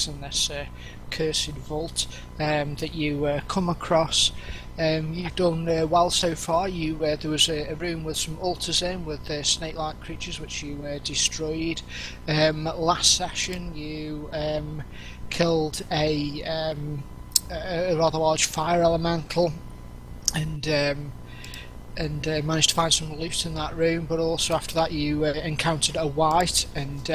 in this cursed vault that you come across. You've done well so far. There was a room with some altars in with snake-like creatures which you destroyed. Last session you killed a rather large fire elemental and managed to find some loot in that room, but also after that you encountered a wight, and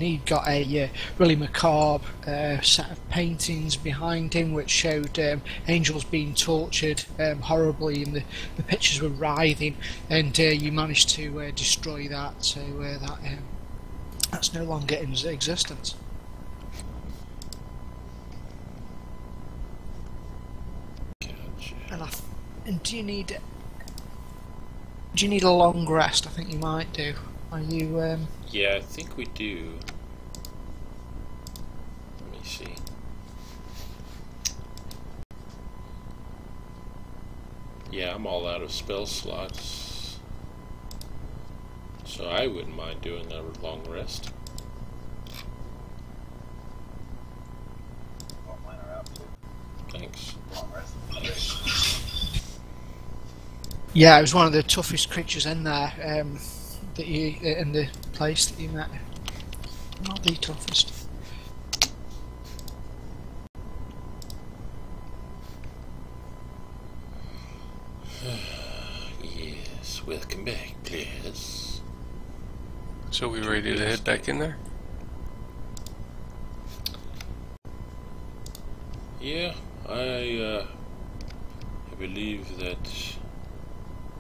he got a really macabre set of paintings behind him which showed angels being tortured horribly, and the pictures were writhing, and you managed to destroy that, so that's no longer in existence. Gotcha. And do you need a long rest? I think you might do. Are you? Yeah, I think we do. Let me see. Yeah, I'm all out of spell slots, so I wouldn't mind doing a long rest. Well, mine are out too. Thanks. Long rest. Yeah, it was one of the toughest creatures in there that you in the place that you met. Not the toughest. Yes, welcome back, players. So we ready to head back in there? Yeah, I believe that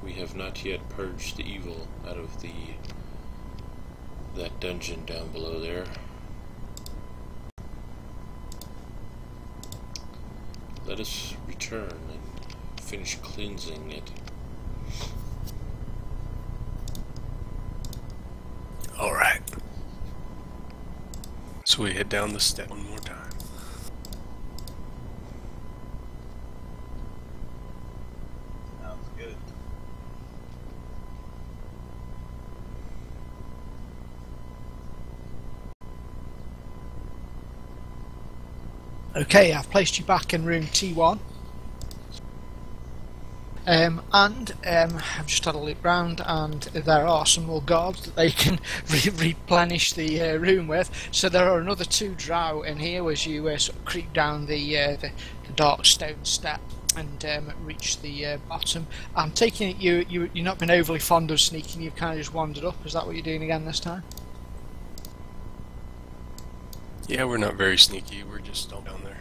we have not yet purged the evil out of that dungeon down below there. Let us return and finish cleansing it. Alright. So we head down the step one more time. Sounds good. Okay, I've placed you back in room T1. And I've just had a look round, and there are some more guards that they can replenish the room with. So there are another 2 drow in here as you sort of creep down the dark stone step and reach the bottom. I'm taking it you've not been overly fond of sneaking. You've kind of just wandered up. Is that what you're doing again this time? Yeah, we're not very sneaky. We're just all down there.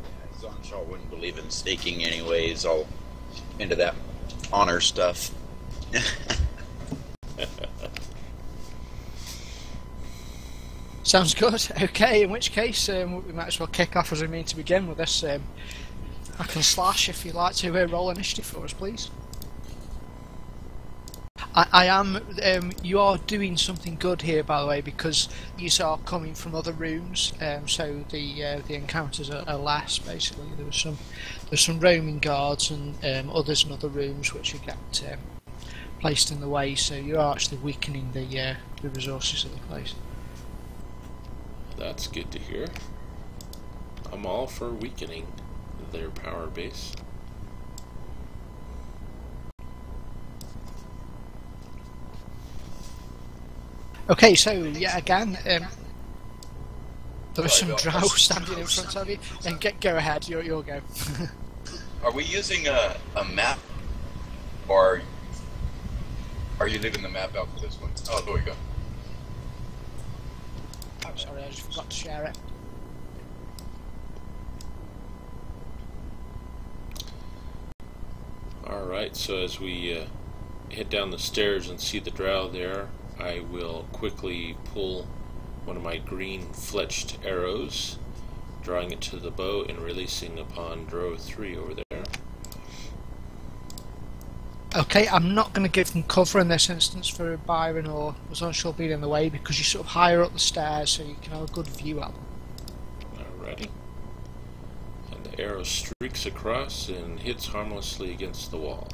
Yeah, Zonshaw wouldn't believe in sneaking anyways, all into that honor stuff. Sounds good. Okay, in which case we might as well kick off as we mean to begin with this hack and slash. If you'd like to roll initiative for us, please. I am. You are doing something good here, by the way, because these are coming from other rooms, so the encounters are less. Basically, there's some roaming guards and others in other rooms which will get placed in the way. So you are actually weakening the resources of the place. That's good to hear. I'm all for weakening their power base. Okay, so yeah, again, there are some drow standing in front of you, and go ahead, you'll go. Are we using a map, or are you leaving the map out for this one? Oh, there we go. I'm sorry, I just forgot to share it. Alright, so as we head down the stairs and see the drow there, I will quickly pull one of my green fletched arrows, drawing it to the bow and releasing upon Drow 3 over there. Okay, I'm not going to give them cover in this instance for Byron or Zonshaw being in the way, because you're sort of higher up the stairs so you can have a good view at them. Alrighty. And the arrow streaks across and hits harmlessly against the wall.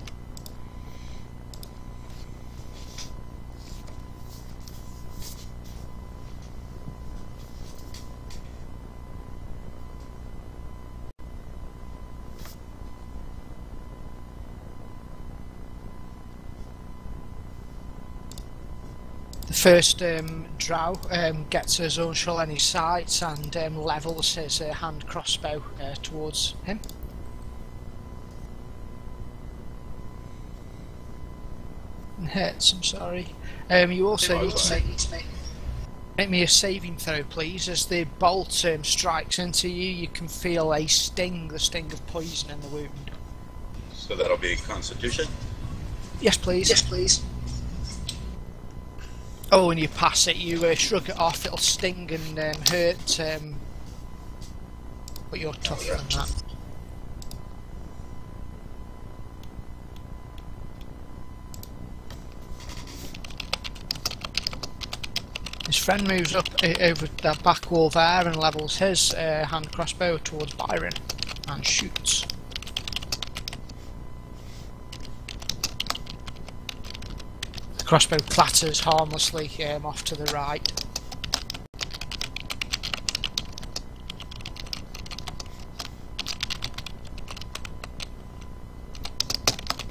The first drow gets his own shell in his sights and levels his hand crossbow towards him. And hits, I'm sorry. You also need to make me a saving throw, please. As the bolt strikes into you, you can feel a sting, the sting of poison in the wound. So that'll be Constitution? Yes, please. Yes, please. Oh, when you pass it, you shrug it off. It'll sting and hurt, but you're tougher than that. His friend moves up over that back wall there and levels his hand crossbow towards Byron and shoots. The crossbow clatters harmlessly off to the right.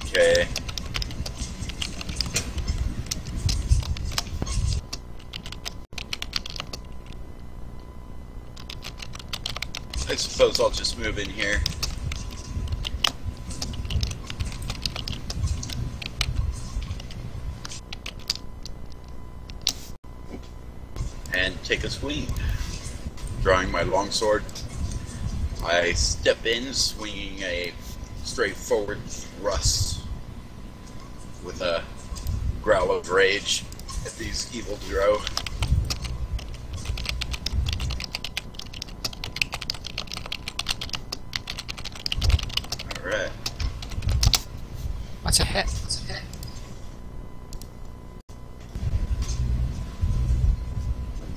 Okay. I suppose I'll just move in here. And take a swing. Drawing my longsword, I step in, swinging a straightforward thrust with a growl of rage at these evil drow. Alright. That's a hit.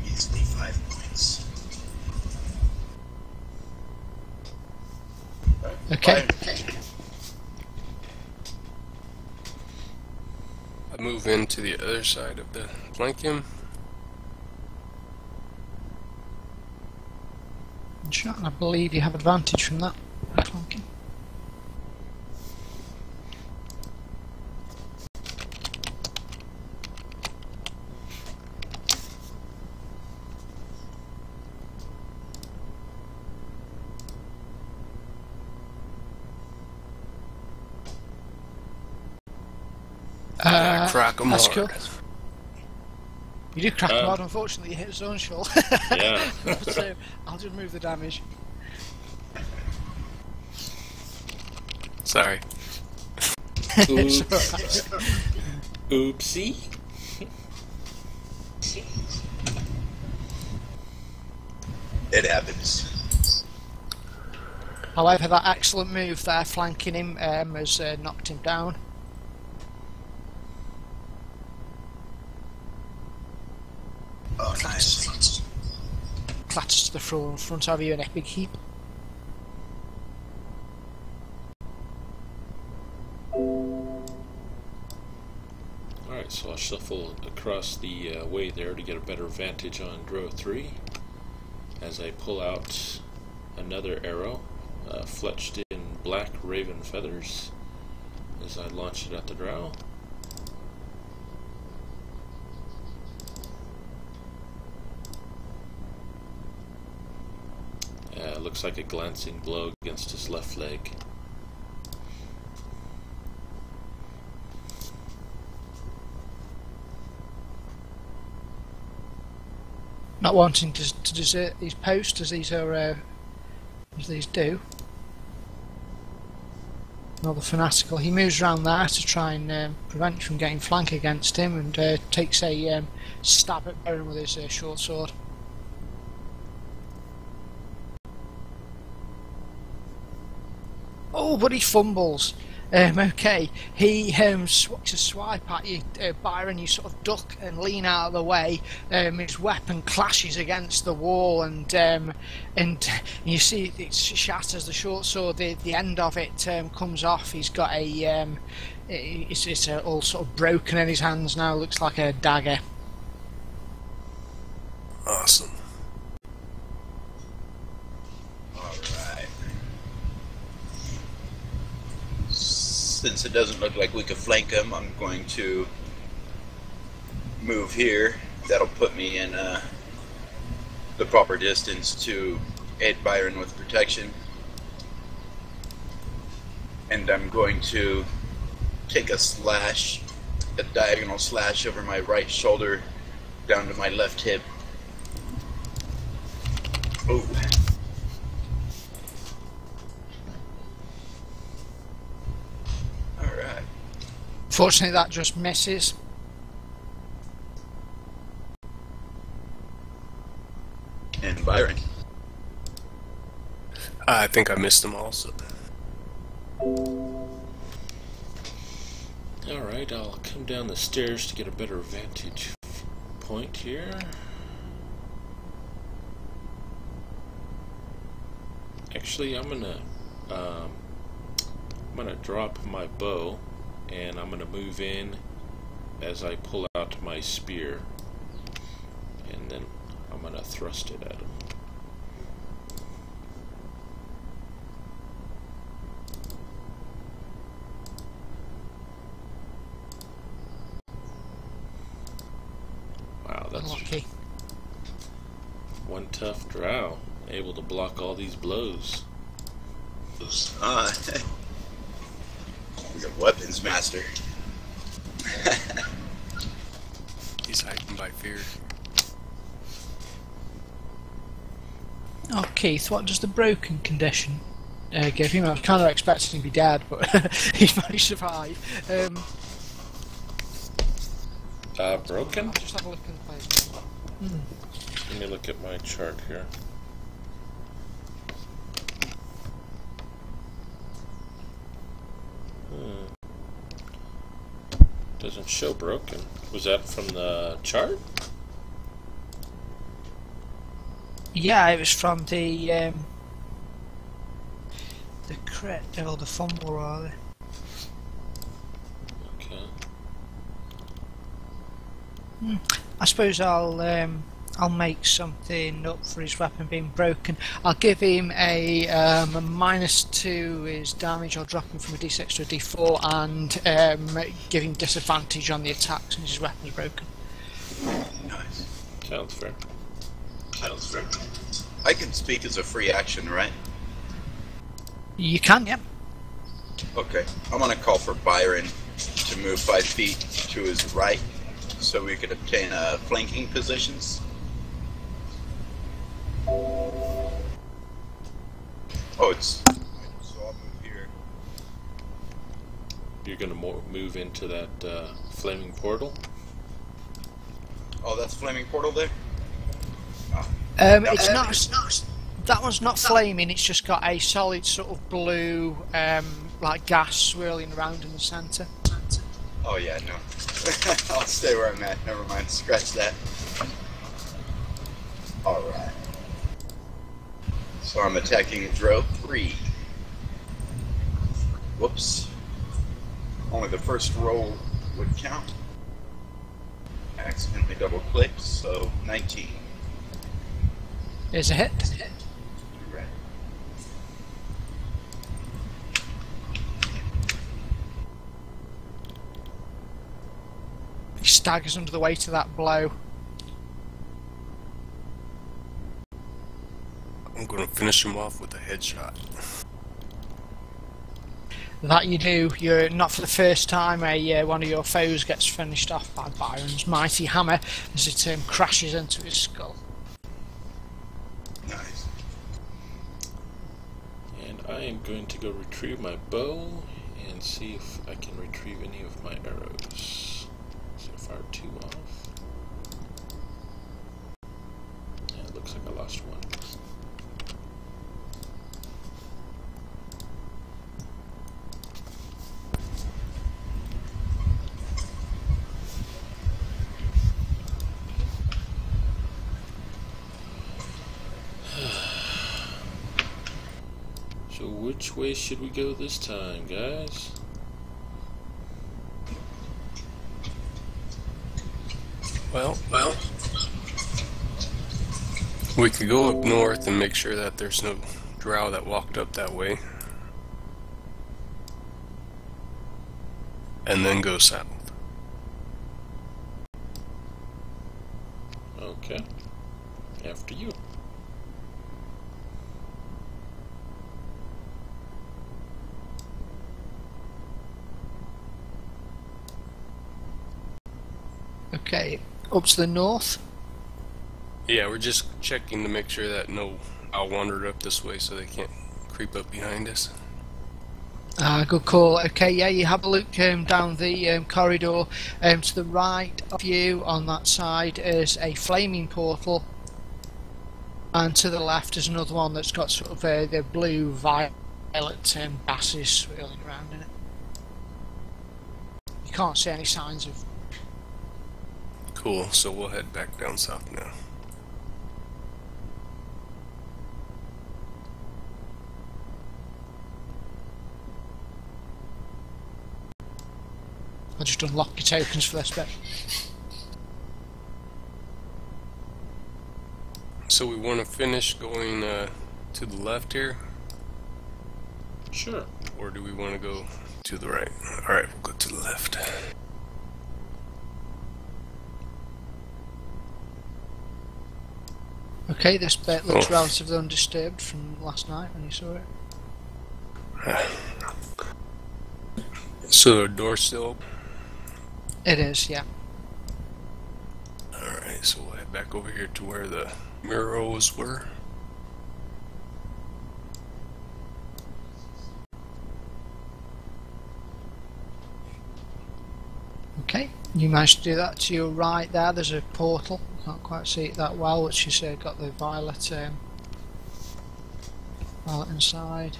Easily 5 points. Okay. I move into the other side of the flank him. Sure, I believe you have advantage from that. Flanking. Crack 'em That's hard. cool. You do crack him hard, unfortunately you hit his own shell. Yeah. So I'll just move the damage. Sorry. It's alright. Oopsie. It happens. However, that excellent move there, flanking him, has knocked him down. Oh, nice. Clatters to the front of you in a big heap. Alright, so I'll shuffle across the way there to get a better vantage on Drow 3 as I pull out another arrow fletched in black raven feathers as I launch it at the Drow. Looks like a glancing blow against his left leg. Not wanting to desert his post as these do. Another fanatical. He moves around there to try and prevent you from getting flank against him, and takes a stab at Baron with his short sword. Oh, but he fumbles. Okay, he swats a swipe at you, Byron. You sort of duck and lean out of the way. His weapon clashes against the wall, and you see it shatters. The short sword, the end of it comes off. He's got it's all sort of broken in his hands now. Looks like a dagger. Awesome. Alright. Since it doesn't look like we could flank him, I'm going to move here. That'll put me in the proper distance to aid Byron with protection. And I'm going to take a slash, a diagonal slash over my right shoulder down to my left hip. Ooh. Alright. Fortunately, that just misses. And Byron. I think I missed them also. Alright, I'll come down the stairs to get a better vantage point here. Actually, I'm gonna drop my bow, and I'm gonna move in as I pull out my spear, and then I'm gonna thrust it at him. Wow, that's Lucky. one tough drow, able to block all these blows. He's a weapons master. He's hiding by fear. Oh, Keith, what does the broken condition give him? I was kind of expecting him to be dead, but he's managed to survive. Broken? I'll just have a look at the player's name. Let me look at my chart here. Doesn't show broken. Was that from the chart? Yeah, it was from the crit, or the fumble rather. Okay. I suppose I'll make something up for his weapon being broken. I'll give him a -2 his damage. I'll drop him from a d6 to a d4 and give him disadvantage on the attacks since his weapon's broken. Nice. Sounds fair. Sounds fair. I can speak as a free action, right? You can, yeah. Okay. I'm gonna call for Byron to move 5 feet to his right so we could obtain flanking positions. Oh, it's... So I'll move here. You're gonna move into that flaming portal? Oh, that's flaming portal there? It's not. That one's not flaming. It's just got a solid sort of blue, like gas swirling around in the centre. Oh yeah, no. I'll stay where I'm at. Never mind. Scratch that. Alright. So I'm attacking Drow 3. Whoops. Only the first roll would count. I accidentally double clicked, so 19. There's a hit. Right. He staggers under the weight of that blow. I'm gonna finish him off with a headshot. That you do. You're not for the first time one of your foes gets finished off by Byron's mighty hammer as it crashes into his skull. Nice. And I am going to go retrieve my bow and see if I can retrieve any of my arrows. So I fired 2 off. Yeah, it looks like I lost 1. So which way should we go this time, guys? Well, we could go up north and make sure that there's no drow that walked up that way. And then go south. Okay. After you. Okay, up to the north. Yeah, we're just checking to make sure that no owl wandered up this way so they can't creep up behind us. Good call. Okay, yeah, you have a look down the corridor. To the right of you on that side is a flaming portal, and to the left is another one that's got sort of the blue violet basses swirling around in it. You can't see any signs of. Cool, so we'll head back down south now. I'll just unlock your tokens for this bit. So we want to finish going to the left here? Sure. Or do we want to go to the right? Alright, we'll go to the left. Okay, this bit looks relatively undisturbed from last night when you saw it. So the door's still open? It is, yeah. Alright, so we'll head back over here to where the mirrors were. Okay, you managed to do that. To your right there, there's a portal. You can't quite see it that well, which has got the violet inside.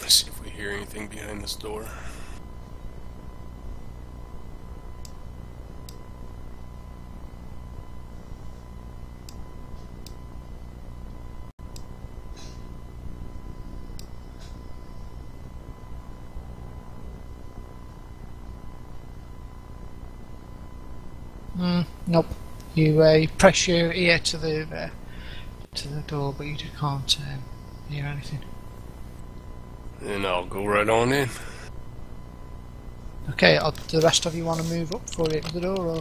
Let's see if we hear anything behind this door. Nope. You press your ear to the door, but you can't hear anything. Then I'll go right on in. Okay, do the rest of you want to move up before we get to the door, or?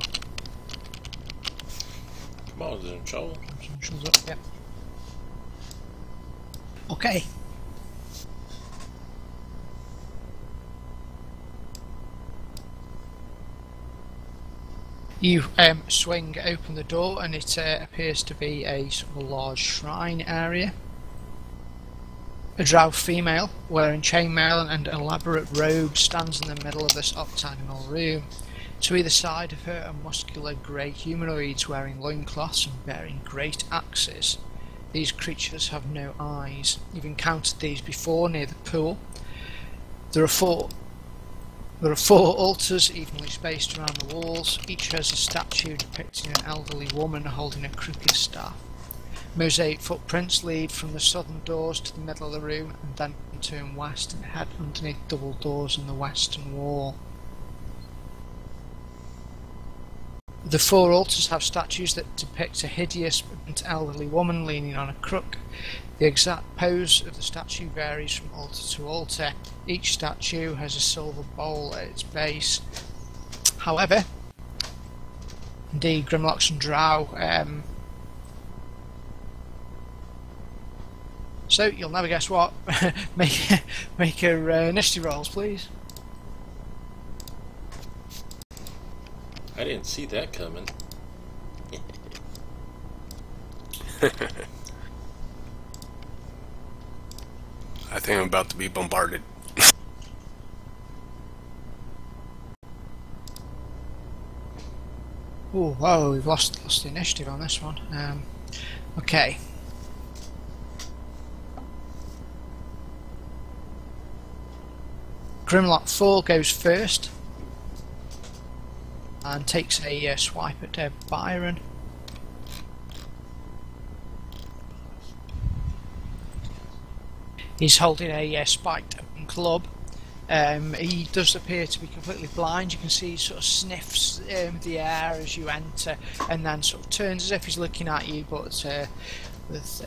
Come on, there's no trouble. Up, yeah. Okay. You swing open the door, and it appears to be a sort of large shrine area. A drow female, wearing chainmail and elaborate robe, stands in the middle of this octagonal room. To either side of her are muscular grey humanoids wearing loincloths and bearing great axes. These creatures have no eyes. You've encountered these before near the pool. There are four altars evenly spaced around the walls. Each has a statue depicting an elderly woman holding a crooked staff. Mosaic footprints lead from the southern doors to the middle of the room and then turn west and head underneath double doors in the western wall. The four altars have statues that depict a hideous and elderly woman leaning on a crook. The exact pose of the statue varies from altar to altar. Each statue has a silver bowl at its base. However, indeed, Grimlocks and Drow. So you'll never guess what. make your initiative rolls, please. I didn't see that coming. I think I'm about to be bombarded. Oh, whoa, we've lost the initiative on this one. Okay. Grimlock 4 goes first and takes a swipe at Byron. He's holding a spiked open club. He does appear to be completely blind. You can see he sort of sniffs the air as you enter and then sort of turns as if he's looking at you, but with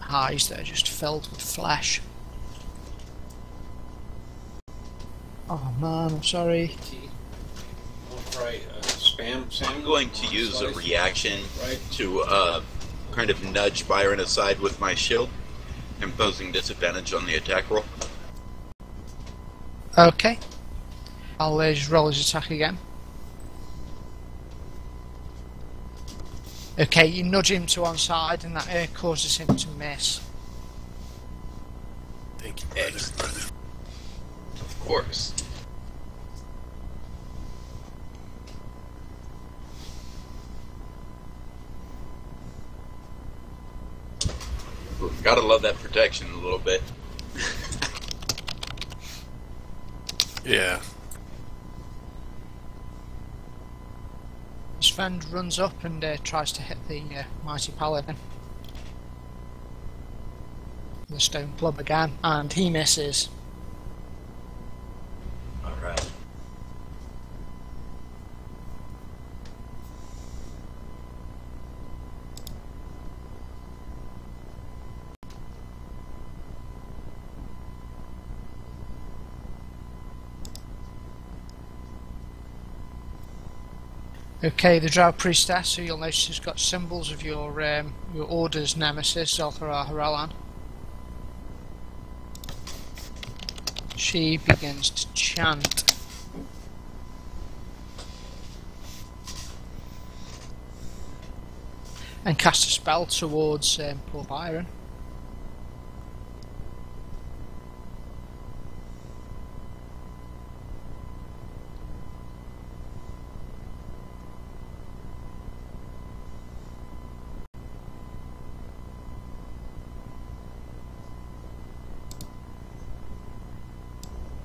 eyes that are just filled with flesh. Oh man, I'm sorry. I'm afraid spam Sam. I'm going to use a reaction to kind of nudge Byron aside with my shield, imposing disadvantage on the attack roll. Okay. I'll just roll his attack again. Okay, you nudge him to one side and that causes him to miss. Thank you, brother. Of course. Ooh, gotta love that protection a little bit. Yeah. His friend runs up and tries to hit the mighty paladin. The stone club again, and he misses. Alright. Okay, the Drow Priestess, who you'll notice has got symbols of your order's nemesis, Zolthara Haralan. She begins to chant. And cast a spell towards poor Byron.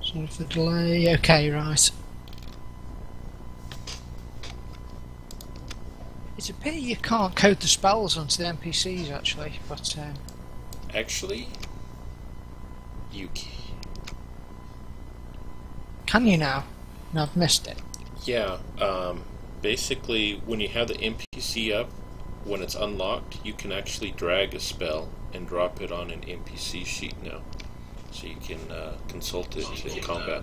Sorry for the delay. Okay, right. It's a pity you can't code the spells onto the NPCs actually, but Actually, you can you now? No, I've missed it. yeah. Basically, when you have the NPC up, when it's unlocked, you can actually drag a spell and drop it on an NPC sheet now, so you can consult it in combat.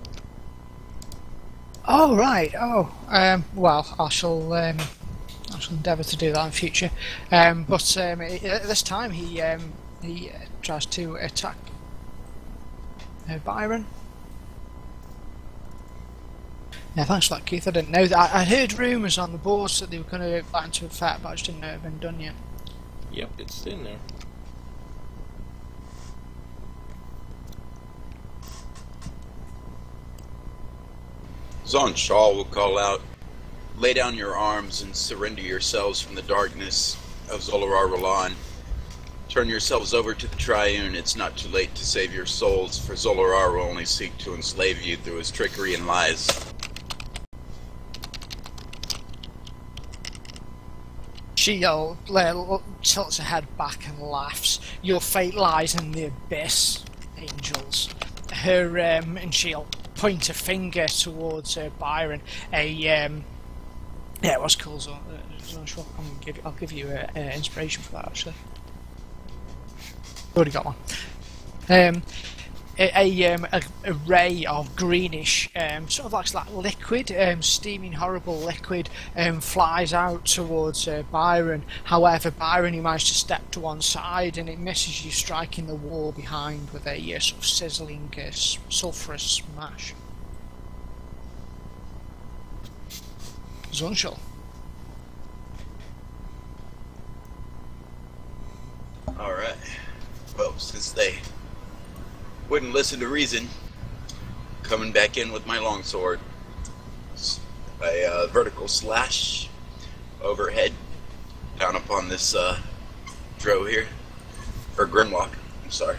Oh right. Oh, well, I shall endeavour to do that in future. But at this time, he tries to attack Byron. Yeah, thanks for that, Keith. I didn't know that. I heard rumours on the boards that they were going to go into effect, but I just didn't know it had been done yet. Yep, it's in there. Zon Shaw will call out, "Lay down your arms and surrender yourselves from the darkness of Zolarar Rolan. Turn yourselves over to the Triune. It's not too late to save your souls, for Zolarar will only seek to enslave you through his trickery and lies." She tilts her head back and laughs. "Your fate lies in the abyss, angels." And she'll point a finger towards Byron. What's called Zon? I'll give you inspiration for that actually. Already got one. A ray of greenish, sort of like liquid, steaming horrible liquid, flies out towards Byron. However, Byron, you managed to step to one side and it misses you, striking the wall behind with a sort of sizzling, sulphurous smash. Zunshul. Alright. Well, since they wouldn't listen to reason, coming back in with my longsword. A vertical slash overhead down upon this Drow here. Or Grimlock, I'm sorry.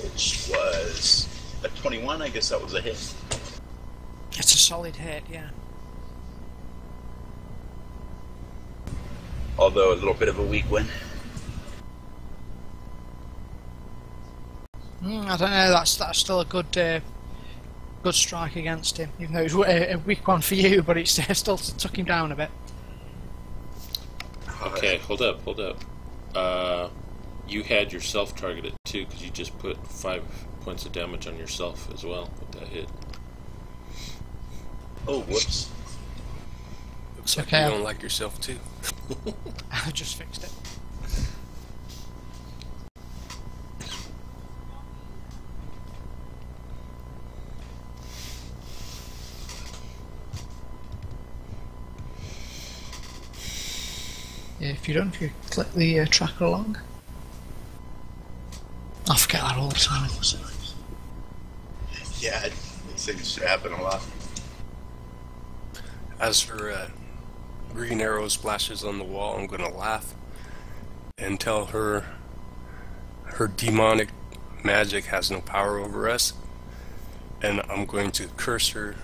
Which was a 21, I guess that was a hit. It's a solid hit, yeah. Although a little bit of a weak one. I don't know. That's still a good strike against him, even though it's a weak one for you. But it's still took him down a bit. Okay, hold up. You had yourself targeted too, because you just put 5 points of damage on yourself as well with that hit. Oh, whoops. Looks like Okay. you don't like yourself too. I just fixed it. Yeah, if you click the tracker along. I forget that all the time. Yeah, these things should happen a lot. As her green arrow splashes on the wall, I'm gonna laugh and tell her her demonic magic has no power over us, and I'm going to curse her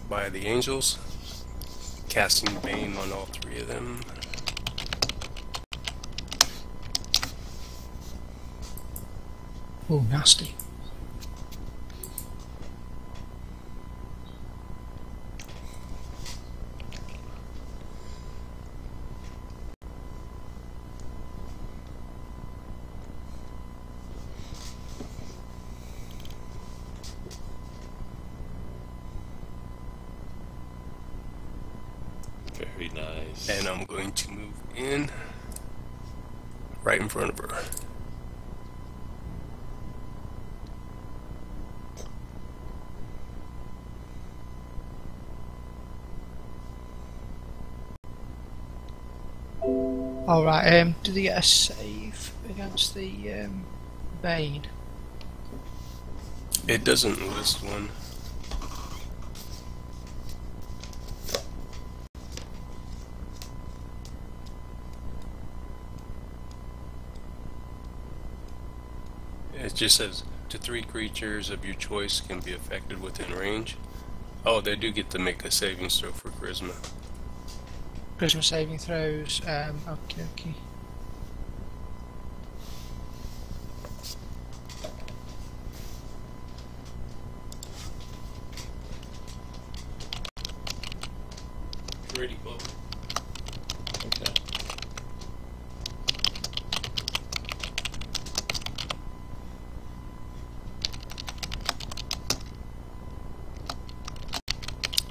by the angels, casting Bane on all 3 of them. Oh, nasty. Very nice. And I'm going to move in right in front of her. Alright, did they get a save against the Bane? It doesn't list one. It just says to 3 creatures of your choice can be affected within range. Oh, they do get to make a saving throw for charisma. Charisma saving throws, okay. Pretty close. Okay.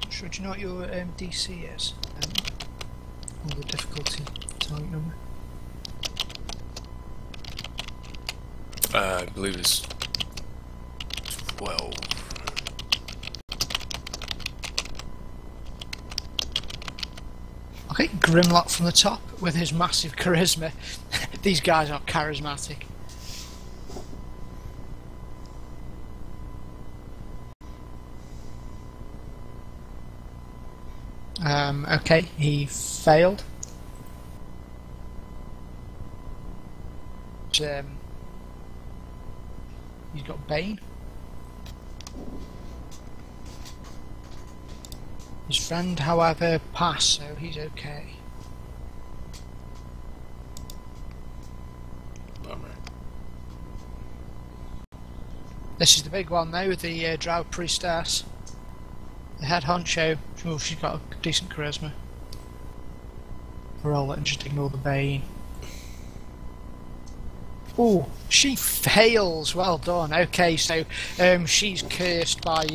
Sure, do you know what your DC is? Or the difficulty target number? I believe it's 12. Okay, Grimlock from the top with his massive charisma. These guys are charismatic. Okay, he failed. He's got Bane. His friend, however, passed, so he's okay. Bummer. This is the big one though, the Drow Priestess. The head honcho. Oh, she's got a decent charisma. Roll it and just ignore the Bane. Oh, she fails. Well done. Okay, so she's cursed by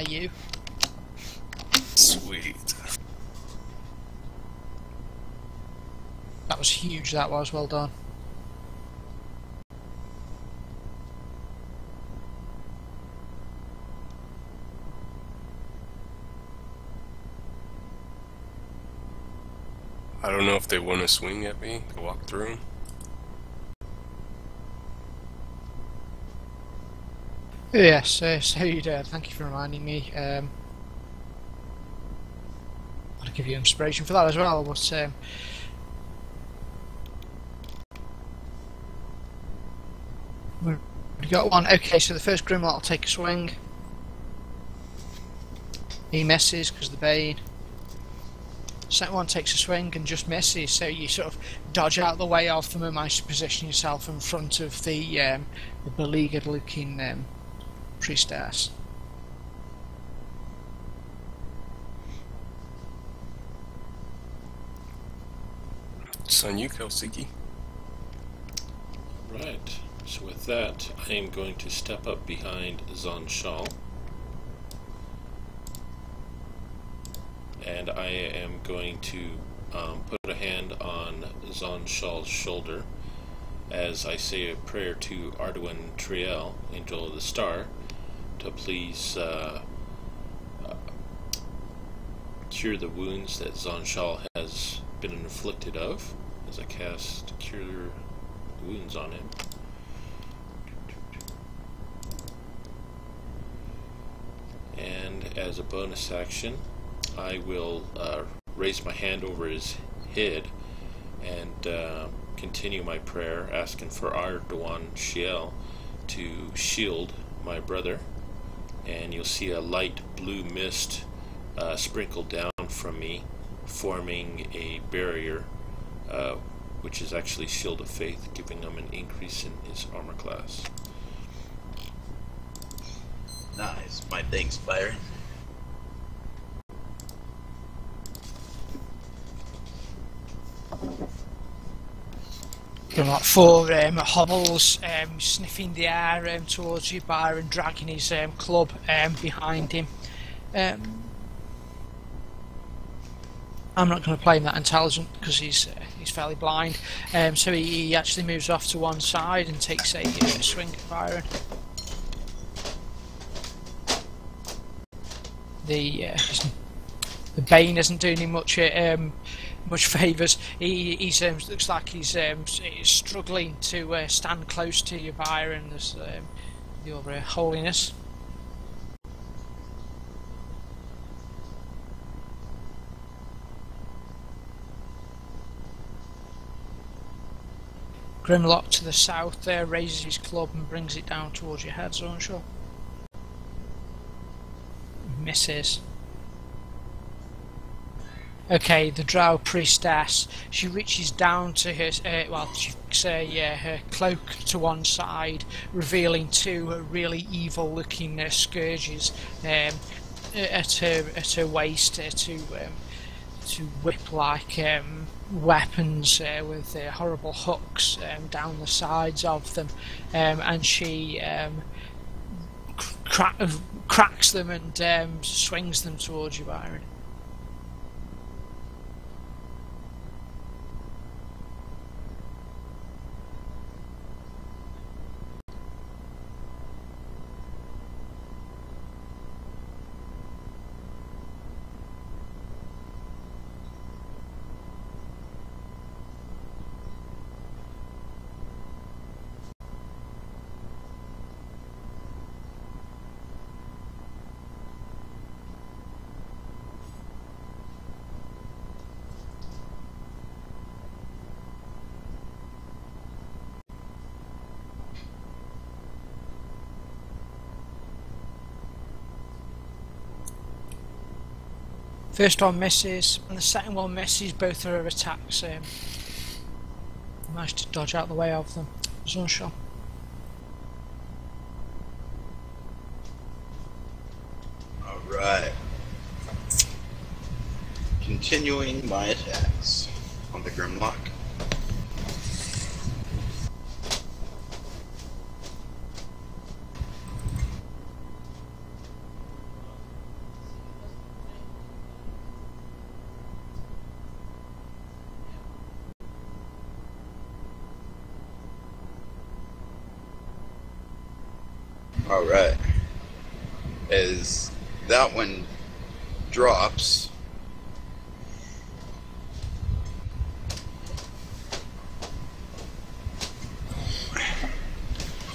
you. Sweet. That was huge. That was well done. I don't know if they want to swing at me to walk through them. Yes, so you did. Thank you for reminding me. I'll give you inspiration for that as well. But we've got one. Okay, so the first Grimlock will take a swing. He misses because of the Bane. Second one takes a swing and just misses, so you sort of dodge out the way of them and manage to position yourself in front of the beleaguered looking priestess. It's on you, Kelsiki. Right. So with that, I am going to step up behind Zanshal. And I am going to put a hand on Zanshal's shoulder as I say a prayer to Arduin Triel, Angel of the Star, to please cure the wounds that Zanshal has been inflicted of, as I cast Cure Wounds on him. And as a bonus action, I will raise my hand over his head and continue my prayer, asking for Arduin Triel to shield my brother. And you'll see a light blue mist sprinkled down from me, forming a barrier, which is actually Shield of Faith, giving him an increase in his armor class. Nice. My thanks, Byron. Grimlock 4 hobbles, sniffing the air towards you, Byron, dragging his club behind him. I'm not going to play him that intelligent because he's fairly blind. So he actually moves off to one side and takes a swing at Byron. The Bane isn't doing him much favours. He looks like he's struggling to stand close to you, Byron, as your holiness. Grimlock to the south there raises his club and brings it down towards your head, Zanshaw. Misses. Okay, the Drow priestess, she reaches down to her, she flicks her cloak to one side, revealing two really evil looking scourges at her waist to whip-like weapons with horrible hooks down the sides of them, and she cracks them and swings them towards you, Byron. First one misses, and the second one misses. Both of her attacks. Managed to dodge out the way of them. Zanshaw. Alright. Continuing my attacks on the Grimlock. Alright. As that one drops,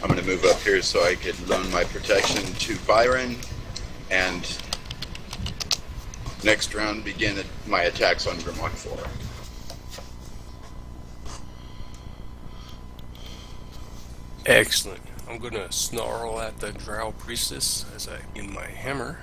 I'm going to move up here so I could loan my protection to Byron, and next round begin my attacks on Grimlock 4. Excellent. I'm gonna snarl at the Drow priestess as I begin my hammer.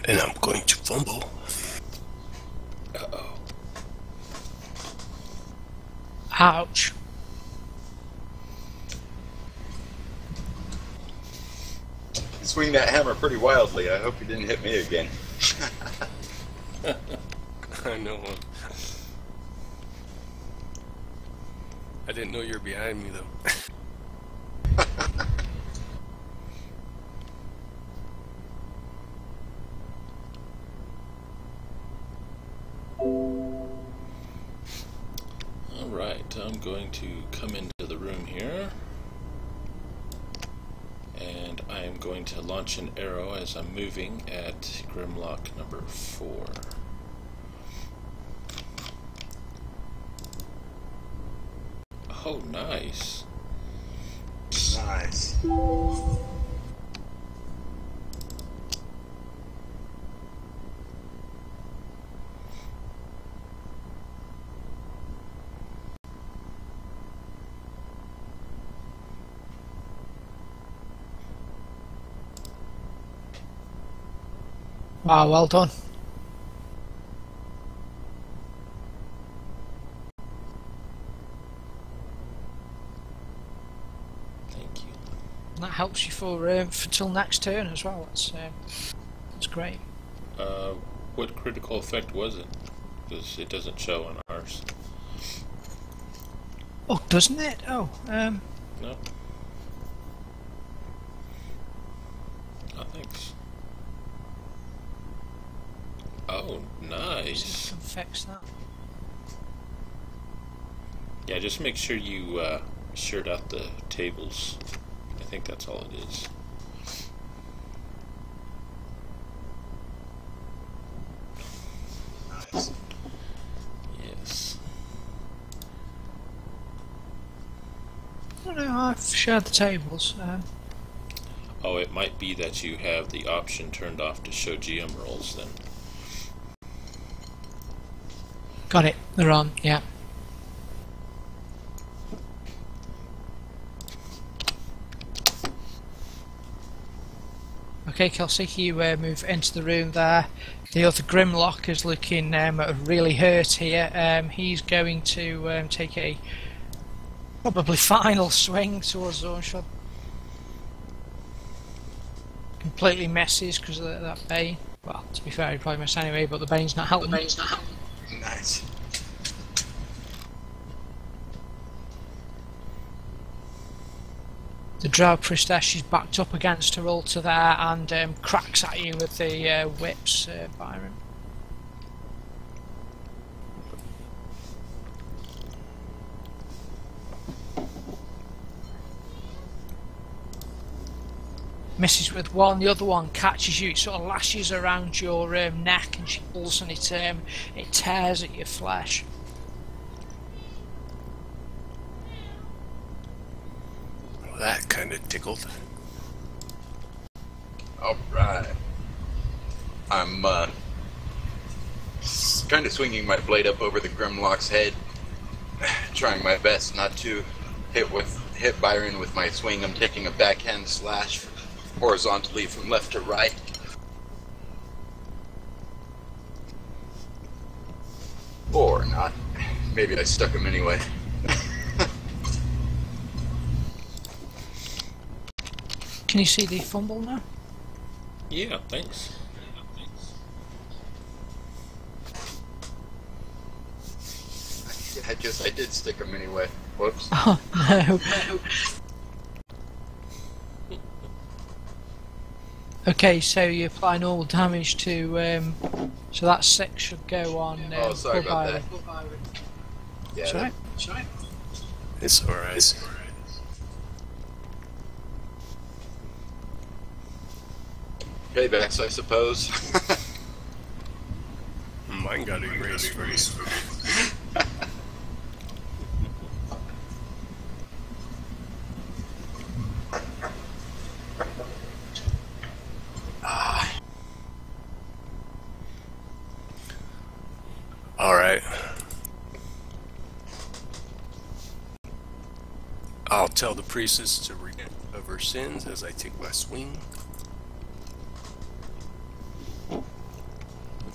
And I'm going to fumble. Uh-oh. Ouch. You swing that hammer pretty wildly. I hope you didn't hit me again. I know. I didn't know you were behind me, though. Alright, I'm going to come into the room here. And I am going to launch an arrow as I'm moving at Grimlock number 4. Oh, nice. Nice. Wow, well done. Thank you. And that helps you for till next turn as well. That's great. What critical effect was it? Because it doesn't show on ours. Oh, doesn't it? Oh, No. Oh, thanks. Oh, nice. can fix that. Yeah, just make sure you shirt out the tables. I think that's all it is. Nice. Yes. I don't know. I've shared the tables. Oh, it might be that you have the option turned off to show GM rolls then. Got it. They're on. Yeah. Okay, Kelsey, you move into the room there. The other Grimlock is looking really hurt here. He's going to take a probably final swing towards Zornshot. Completely misses because of that Bane. Well, to be fair, he probably missed anyway, but the Bane's not helping. Nice. The Drow Priestess is backed up against her altar there and cracks at you with the whips, Byron. Misses with one, the other one catches you, it sort of lashes around your neck and she pulls and it tears at your flesh. Well, that kind of tickled. Alright. I'm kind of swinging my blade up over the Grimlock's head, trying my best not to hit Byron with my swing. I'm taking a backhand slash horizontally from left to right. Or not. Maybe I stuck him anyway. Can you see the fumble now? Yeah, thanks. I did stick him anyway. Whoops. Oh no. Okay, so you apply normal damage to, so that 6 should go on. Oh, sorry about that. Yeah, It's alright. It's alright. Paybacks, I suppose. Mine got erased first. Alright. I'll tell the priestess to repent of her sins as I take my swing.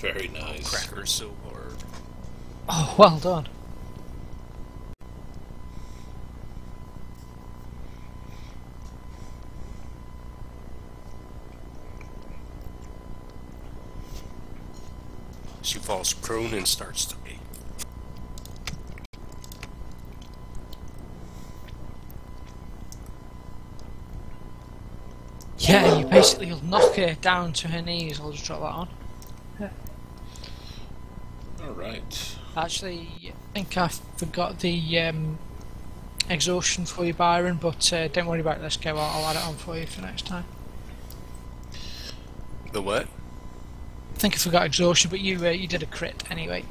Very nice. Crackers so hard. Oh, well done. She falls prone and starts to ache. Yeah, you basically you'll knock her down to her knees. I'll just drop that on. Alright. Actually, I think I forgot the exhaustion for you, Byron, but don't worry about it. Let's go. I'll add it on for you for next time. The what? I think I forgot exhaustion, but you did a crit anyway.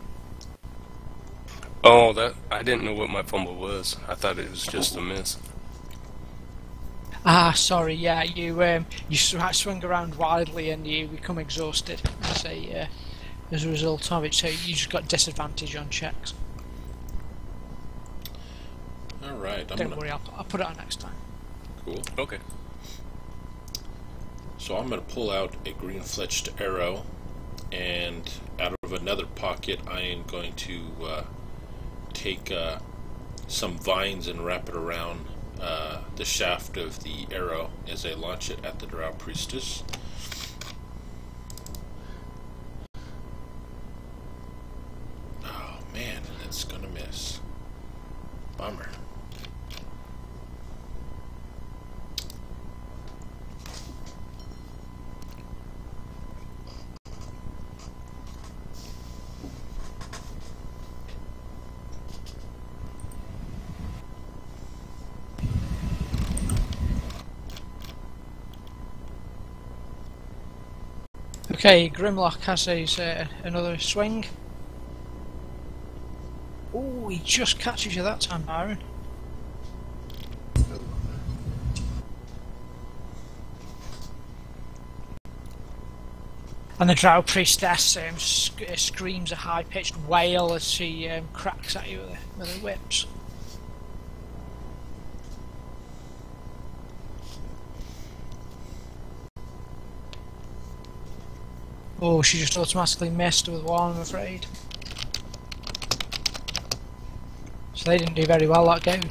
Oh, that I didn't know what my fumble was. I thought it was just a miss. Ah, sorry. Yeah, you swing around wildly and you become exhausted as a result of it. So you just got disadvantage on checks. Alright, Don't worry, I'll put it on next time. Cool. Okay. So I'm going to pull out a green fletched arrow, and out of another pocket I am going to take some vines and wrap it around the shaft of the arrow as I launch it at the Drow Priestess. Oh man, that's gonna miss. Bummer. Okay, Grimlock has another swing. Oh, he just catches you that time, Byron. And the Drow Priestess screams a high-pitched wail as she cracks at you with her whips. Oh, she just automatically missed with one, I'm afraid. So they didn't do very well that game.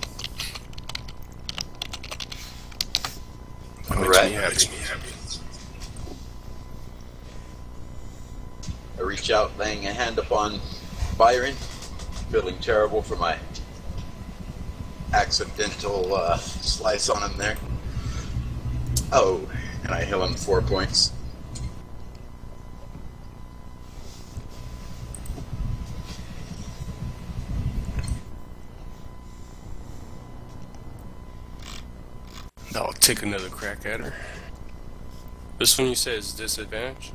Alright. Makes me happy. I reach out, laying a hand upon Byron, feeling terrible for my accidental slice on him there. Oh, and I heal him 4 points. I'll take another crack at her. This one you say is disadvantage?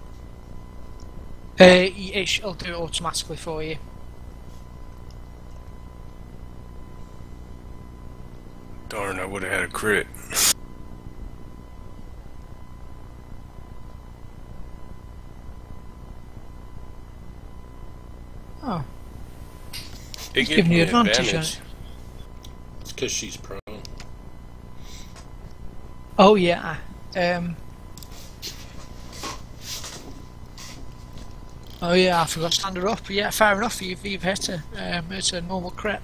It'll do it automatically for you. Darn, I would have had a crit. Oh, It it's gave giving me you advantage on advantage. it. It's because she's prone. Oh yeah. Oh yeah, I forgot to stand her up. Yeah, fair enough. You've hit her. It's a normal crit.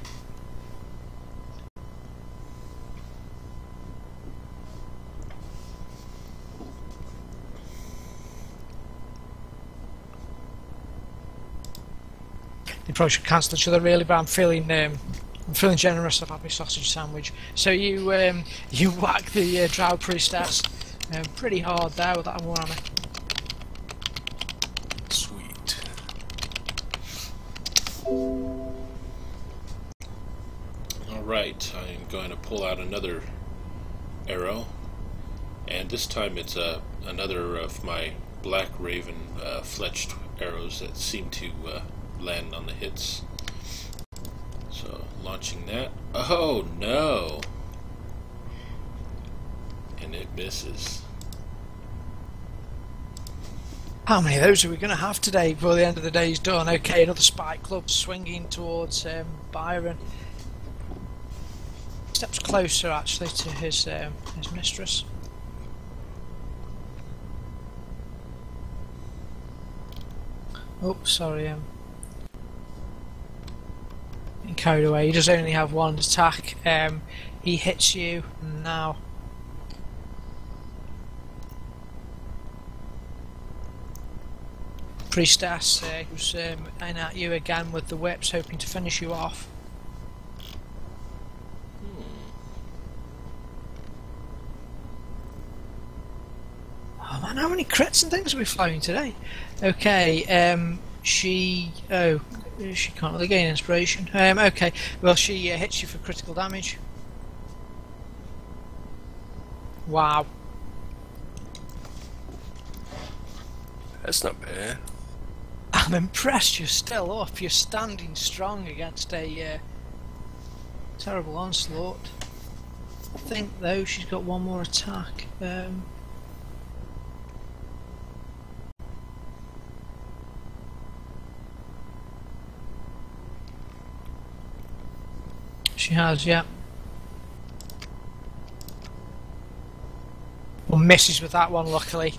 They probably should cancel each other really, but I'm feeling generous. I've had my sausage sandwich. So you you whack the Drow Priestess pretty hard there with that one hammer. Sweet. Alright, I'm going to pull out another arrow, and this time it's another of my Black Raven fletched arrows that seem to land on the hits. So, launching that. Oh no! And it misses. How many of those are we going to have today before the end of the day's done? Okay, another spike club swinging towards Byron. Steps closer actually to his mistress. Oh, sorry, getting carried away. He does only have one attack. He hits you now. Priestess who's aiming at you again with the whips, hoping to finish you off. Oh man, how many crits and things are we flying today? Okay, she can't really gain inspiration. Okay, well she hits you for critical damage. Wow. That's not bad. I'm impressed you're still up. You're standing strong against a terrible onslaught. I think though she's got one more attack. She has, yeah. Well, misses with that one, luckily.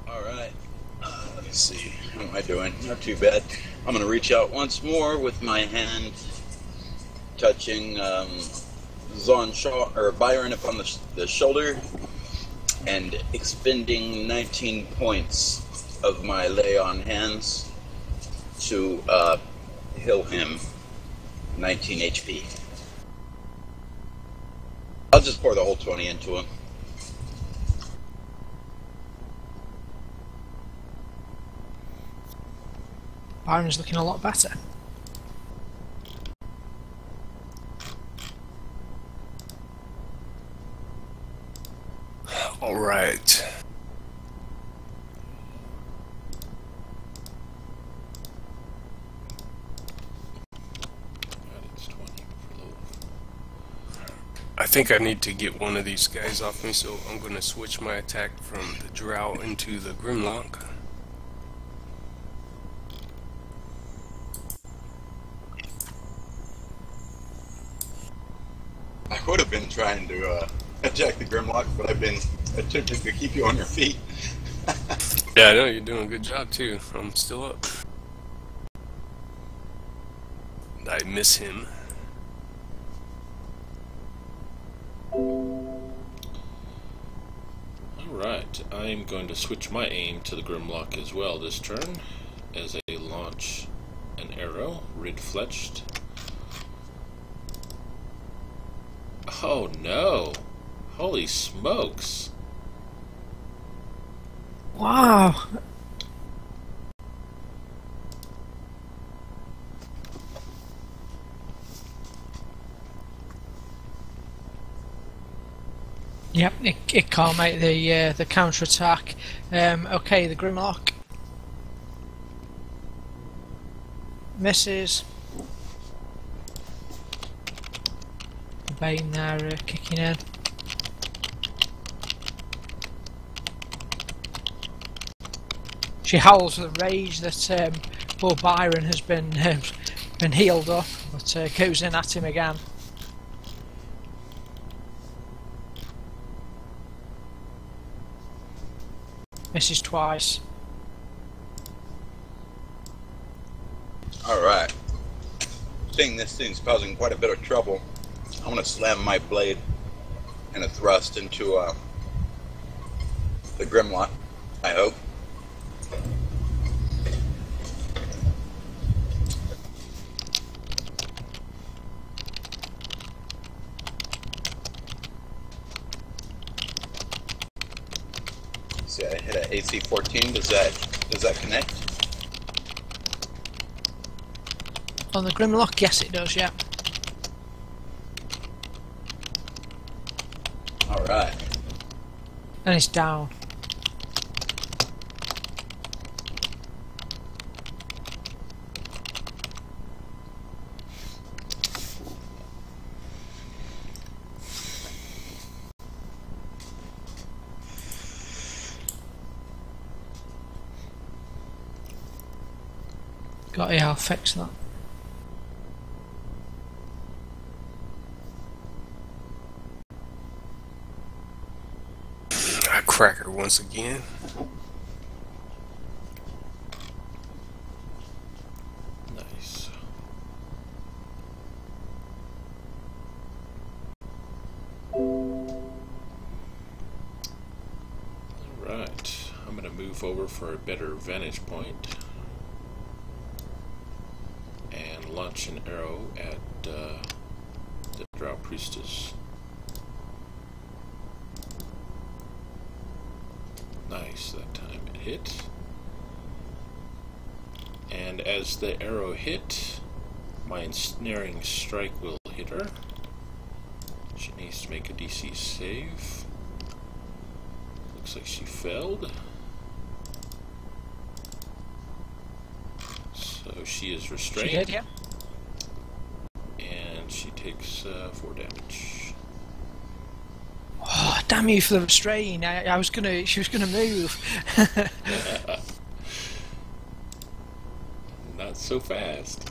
Alright, let me see. How am I doing? Not too bad. I'm going to reach out once more with my hand touching Byron upon the shoulder and expending 19 points of my lay on hands to heal him 19 HP. I'll just pour the whole 20 into him. Byron's looking a lot better. Alright. I think I need to get one of these guys off me, so I'm going to switch my attack from the Drow into the Grimlock. I would have been trying to attack the Grimlock, but I've been attempting to keep you on your feet. Yeah, I know, you're doing a good job too. I'm still up. I miss him. Alright, I'm going to switch my aim to the Grimlock as well this turn, as I launch an arrow, red-fletched. Oh no! Holy smokes! Wow! Yep, it can't make the counter attack. Okay, the Grimlock misses. The Bane there kicking in. She howls with rage that poor Byron has been healed up, but goes in at him again. Misses twice. Alright. Seeing this thing's causing quite a bit of trouble, I'm going to slam my blade and a thrust into the Grimlock, I hope. See, I hit a AC 14. Does that connect? On the Grimlock, yes it does, yeah. Alright. And it's down. Got it, I'll fix that. cracker once again. Nice. Alright, I'm going to move over for a better vantage point and launch an arrow at the Drow Priestess. Nice, that time it hit. And as the arrow hit, my ensnaring strike will hit her. She needs to make a DC save. Looks like she failed. So she is restrained. She did, yeah. And she takes 4 damage. Oh, damn you for the restrain! I was gonna. She was gonna move. Not so fast.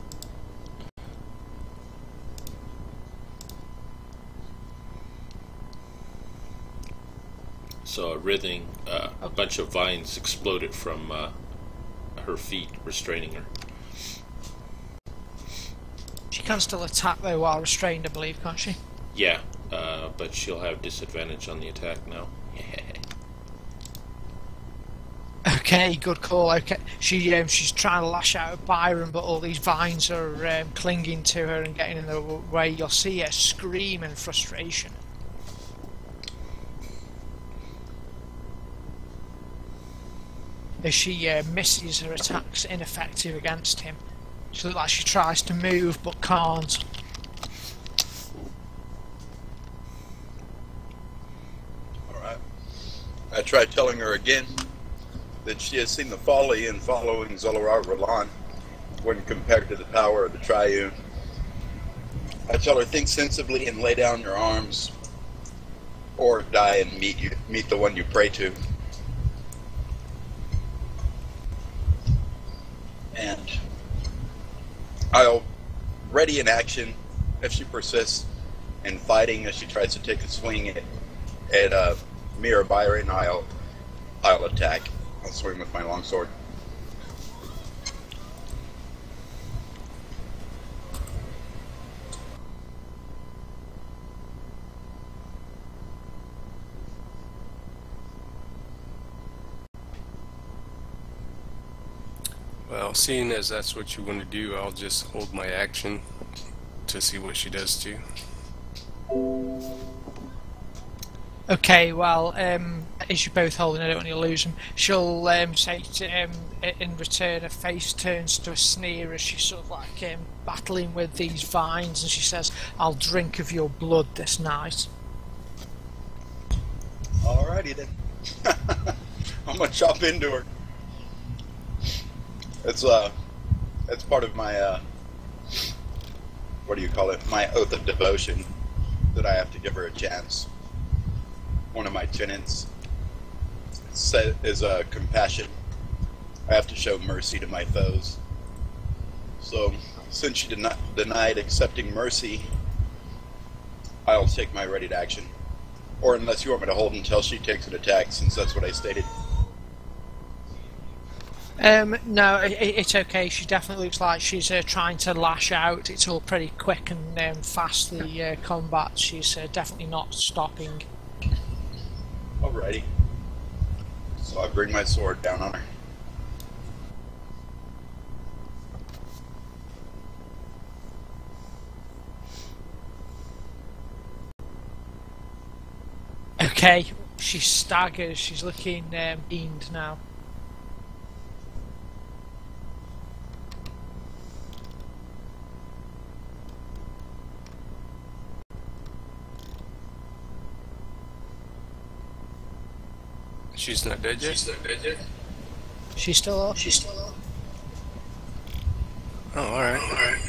So a bunch of vines exploded from her feet, restraining her. She can still attack though while restrained, I believe, can't she? Yeah, but she'll have disadvantage on the attack now. Okay, good call. Okay, she's trying to lash out at Byron, but all these vines are clinging to her and getting in the way. You'll see her scream in frustration. As she misses, her attacks ineffective against him. She looks like she tries to move but can't. Alright. I tried telling her again that she has seen the folly in following Zolorar Rolan when compared to the power of the Triune. I tell her, think sensibly and lay down your arms, or die and meet the one you pray to. And I'll ready in action if she persists in fighting as she tries to take a swing at me or Byron. I'll attack. I'll swing with my longsword. Well, seeing as that's what you want to do, I'll just hold my action to see what she does to you. Okay, well, as you're both holding, I don't want you to lose them. She'll say to, in return, her face turns to a sneer as she's sort of like battling with these vines, and she says, "I'll drink of your blood this night." Alrighty then. I'm gonna chop into her. It's part of my what do you call it? My oath of devotion that I have to give her a chance. One of my tenets is compassion. I have to show mercy to my foes. So, since she denied accepting mercy, I'll take my ready to action. Or unless you want me to hold until she takes an attack, since that's what I stated. No, it's okay. She definitely looks like she's trying to lash out. It's all pretty quick and fast, the combat. She's definitely not stopping. Alrighty. So I bring my sword down on her. Okay, she staggers. She's looking beamed now. She's not dead yet? She's still up. Oh, alright.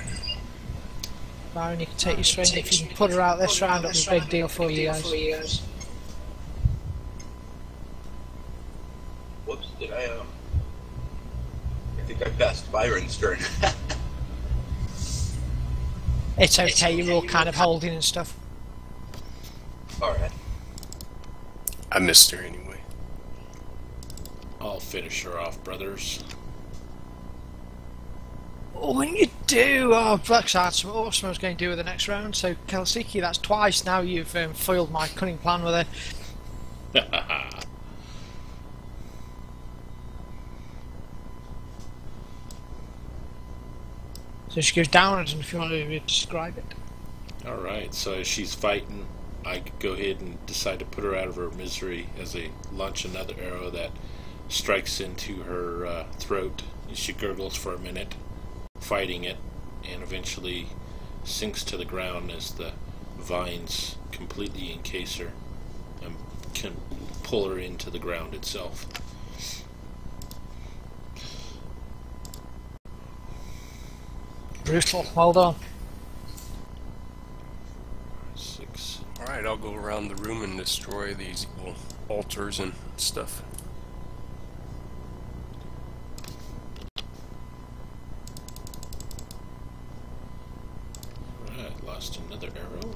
Byron, you can take your swing. If you can put her out this round, it'll be a big deal for you guys. Whoops, did I think I passed Byron's turn. It's okay, you're all kind of holding and stuff. Alright. I missed her anyway. I'll finish her off, brothers. When you do, Black had some awesome I was going to do with the next round. So Kelsiki, that's twice now you've foiled my cunning plan with her. So she goes downwards, and if you want to describe it. Alright, so as she's fighting, I could go ahead and decide to put her out of her misery as I launch another arrow that strikes into her throat. She gurgles for a minute, fighting it, and eventually sinks to the ground as the vines completely encase her and can pull her into the ground itself. Brutal, well done. 6. Alright, I'll go around the room and destroy these evil altars and stuff. Alright, lost another arrow.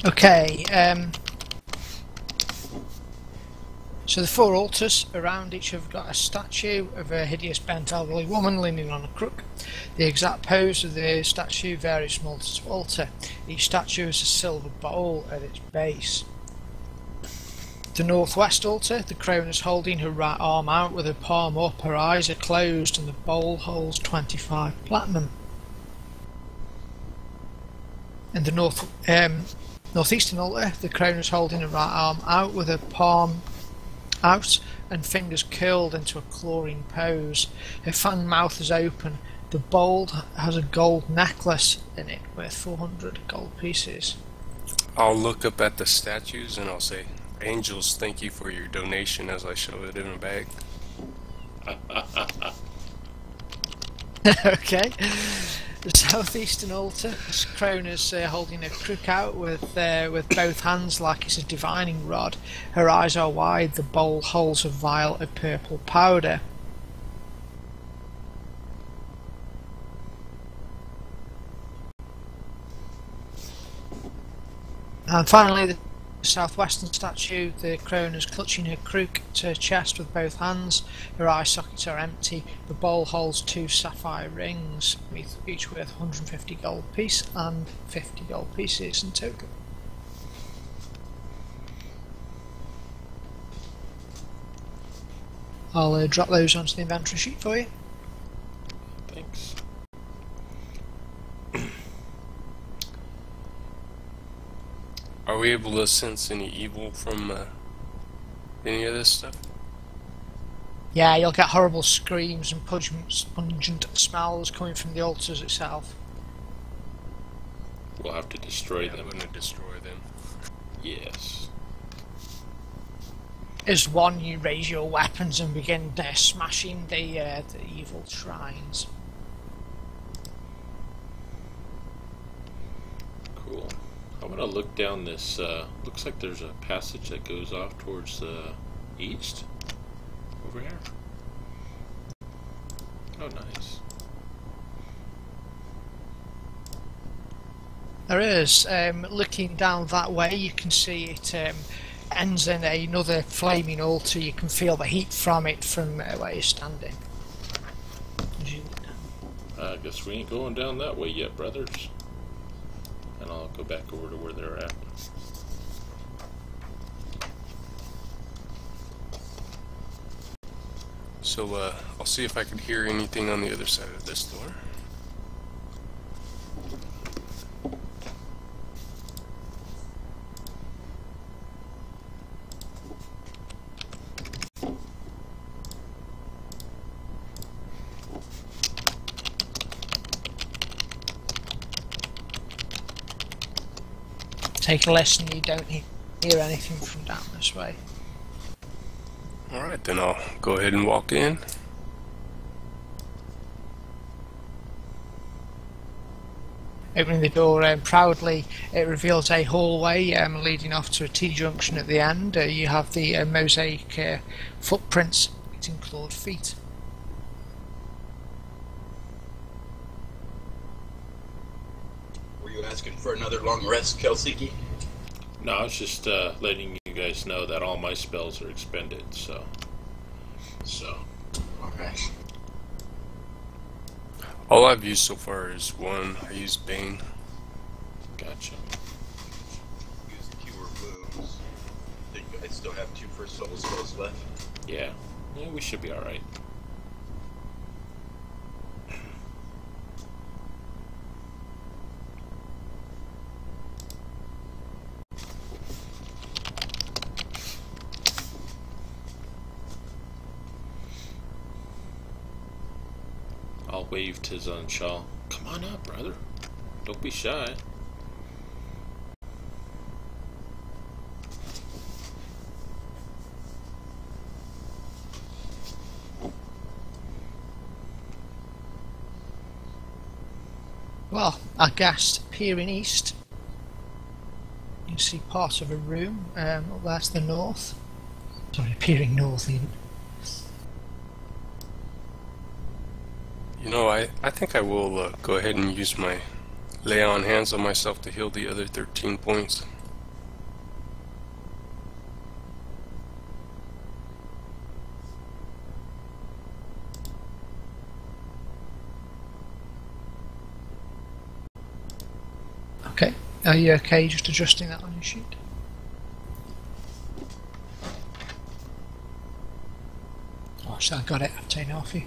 Okay, so the 4 altars around each have got a statue of a hideous bent elderly woman leaning on a crook. The exact pose of the statue varies from altar to altar. Each statue has a silver bowl at its base. The northwest altar, the crone is holding her right arm out with her palm up, her eyes are closed, and the bowl holds 25 platinum. In the northeastern altar, the crone is holding her right arm out with her palm out and fingers curled into a clawing pose. Her fan mouth is open. The bowl has a gold necklace in it worth 400 gold pieces. I'll look up at the statues and I'll say, "Angels, thank you for your donation," as I shove it in a bag. Okay. The southeastern altar, this crone is holding a crook out with both hands like it's a divining rod. Her eyes are wide, the bowl holds a vial of purple powder. And finally, the southwestern statue, the crone is clutching her crook to her chest with both hands. Her eye sockets are empty. The bowl holds 2 sapphire rings, each worth 150 gold piece and 50 gold pieces in total. I'll drop those onto the inventory sheet for you. Thanks. Are we able to sense any evil from any of this stuff? Yeah, you'll get horrible screams and pungent smells coming from the altars itself. We'll have to destroy them. I'm going to destroy them. Yes. As one, you raise your weapons and begin smashing the evil shrines. Cool. I'm gonna look down this, looks like there's a passage that goes off towards the east. Over here. Oh, nice. There is. Looking down that way, you can see it ends in another flaming altar. You can feel the heat from it from where you're standing. I guess we ain't going down that way yet, brothers. And I'll go back over to where they're at. So, I'll see if I can hear anything on the other side of this door. Take a listen, you don't hear anything from down this way. Alright, then I'll go ahead and walk in. Opening the door proudly, it reveals a hallway leading off to a T-junction at the end. You have the mosaic footprints in clawed feet. Were you asking for another long rest, Kelsiki? No, I was just letting you guys know that all my spells are expended, so. Okay. All I've used so far is one. I used Bane. Gotcha. Use cure wounds. Think I still have 2 first level spells left. Yeah. Yeah, we should be alright. I'll wave to Zunshaw. Come on up, brother. Don't be shy. Well, our guest peering east. You can see part of a room. Up there to the north. Sorry, peering north even. You know, I think I will go ahead and use my lay on hands on myself to heal the other 13 points. Okay. Are you okay just adjusting that on your sheet? Oh, so I got it. I've taken it off you.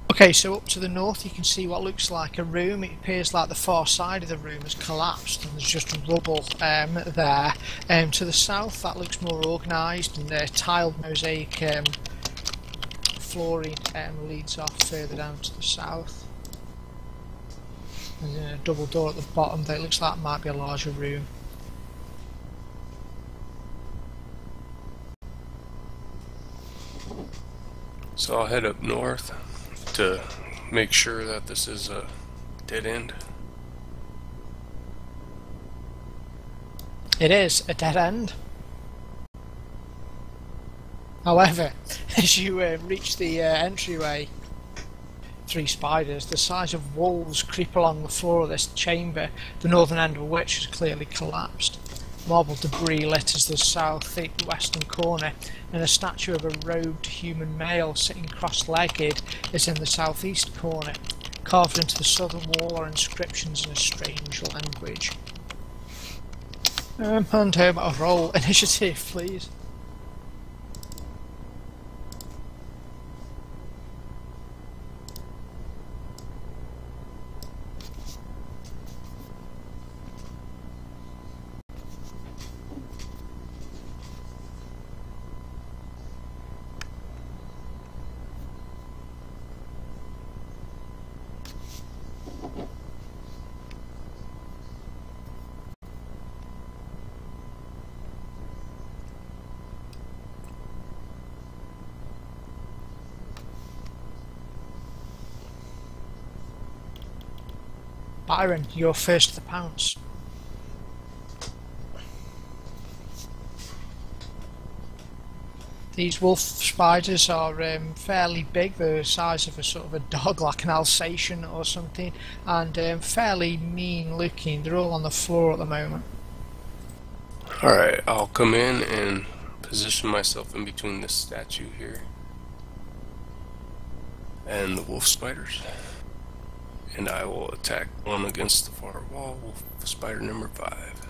Okay, so up to the north you can see what looks like a room. It appears like the far side of the room has collapsed and there's just rubble there. To the south that looks more organised, and the tiled mosaic flooring leads off further down to the south. There's a double door at the bottom that looks like it might be a larger room. So I'll head up north to make sure that this is a dead end. It is a dead end. However, as you reach the entryway, 3 spiders the size of wolves creep along the floor of this chamber, the northern end of which has clearly collapsed. Marble debris litters the south-western corner, and a statue of a robed human male sitting cross-legged is in the southeast corner. Carved into the southern wall are inscriptions in a strange language. And roll initiative, please. Byron, you're first to the pounce. These wolf spiders are fairly big. They're the size of a sort of a dog, like an Alsatian or something, and fairly mean looking. They're all on the floor at the moment. Alright, I'll come in and position myself in between this statue here and the wolf spiders. And I will attack one against the far wall, wolf spider number 5.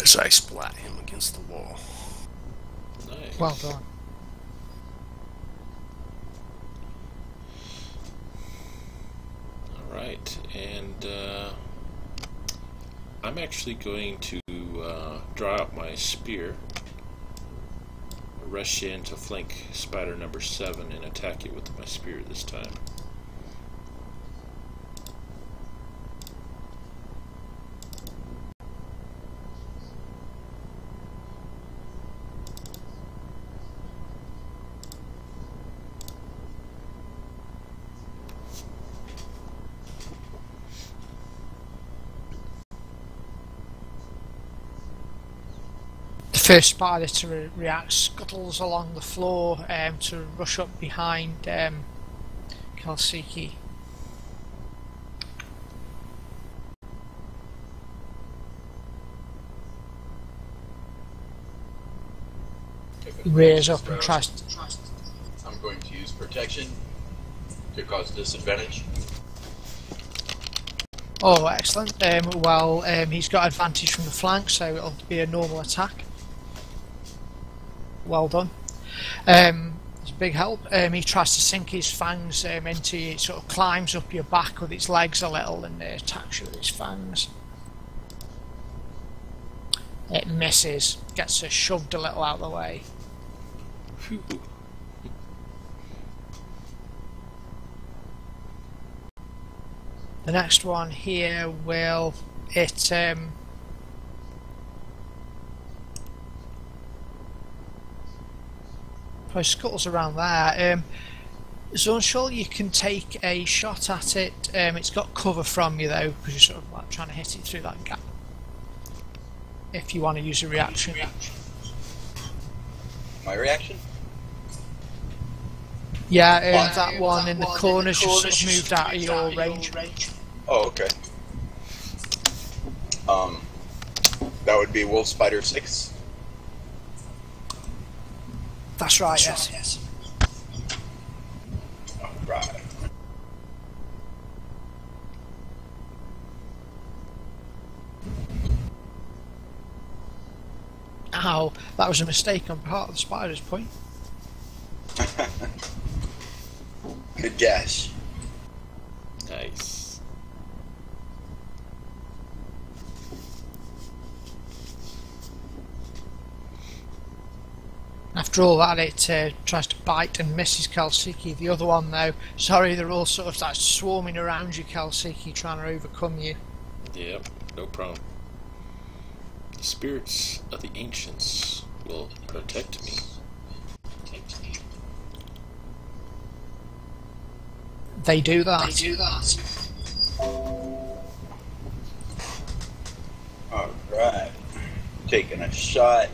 As I splat him against the wall. Nice. Well done. Alright, and I'm actually going to draw out my spear, rush in to flank spider number 7 and attack it with my spear this time. first spider to react scuttles along the floor to rush up behind Kalsiki. Rears up and tries to... I'm going to use protection to cause disadvantage. Oh, excellent. He's got advantage from the flank, so it'll be a normal attack. Well done. It's a big help. He tries to sink his fangs into you. It sort of climbs up your back with its legs a little and attacks you with its fangs. It misses. Gets shoved a little out of the way. Phew. The next one here will probably scuttles around there. Zunshul, you can take a shot at it. It's got cover from you though, because you're sort of like trying to hit it through that gap. If you want to use a reaction. My reaction? Yeah, that one in the corner's just sort of moved out of your range. Oh, okay. That would be Wolf Spider 6. That's right, yes. Alright. Ow, that was a mistake on part of the spider's point. Good guess. Nice. After all that, it tries to bite and misses Kalsiki. The other one, though, sorry, they're all sort of like swarming around you, Kalsiki, trying to overcome you. Yep, no problem. The spirits of the ancients will protect me. They do that. Alright. Taking a shot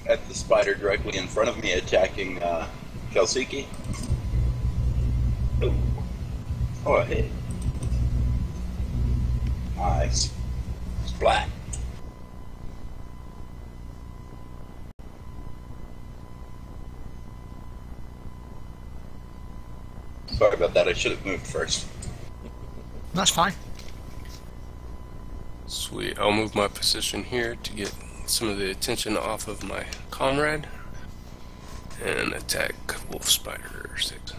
at the spider directly in front of me, attacking Kalsiki. Oh, a hit. Nice. Splat. Sorry about that, I should have moved first. That's fine. Sweet. I'll move my position here to get some of the attention off of my comrade and attack Wolf Spider 6.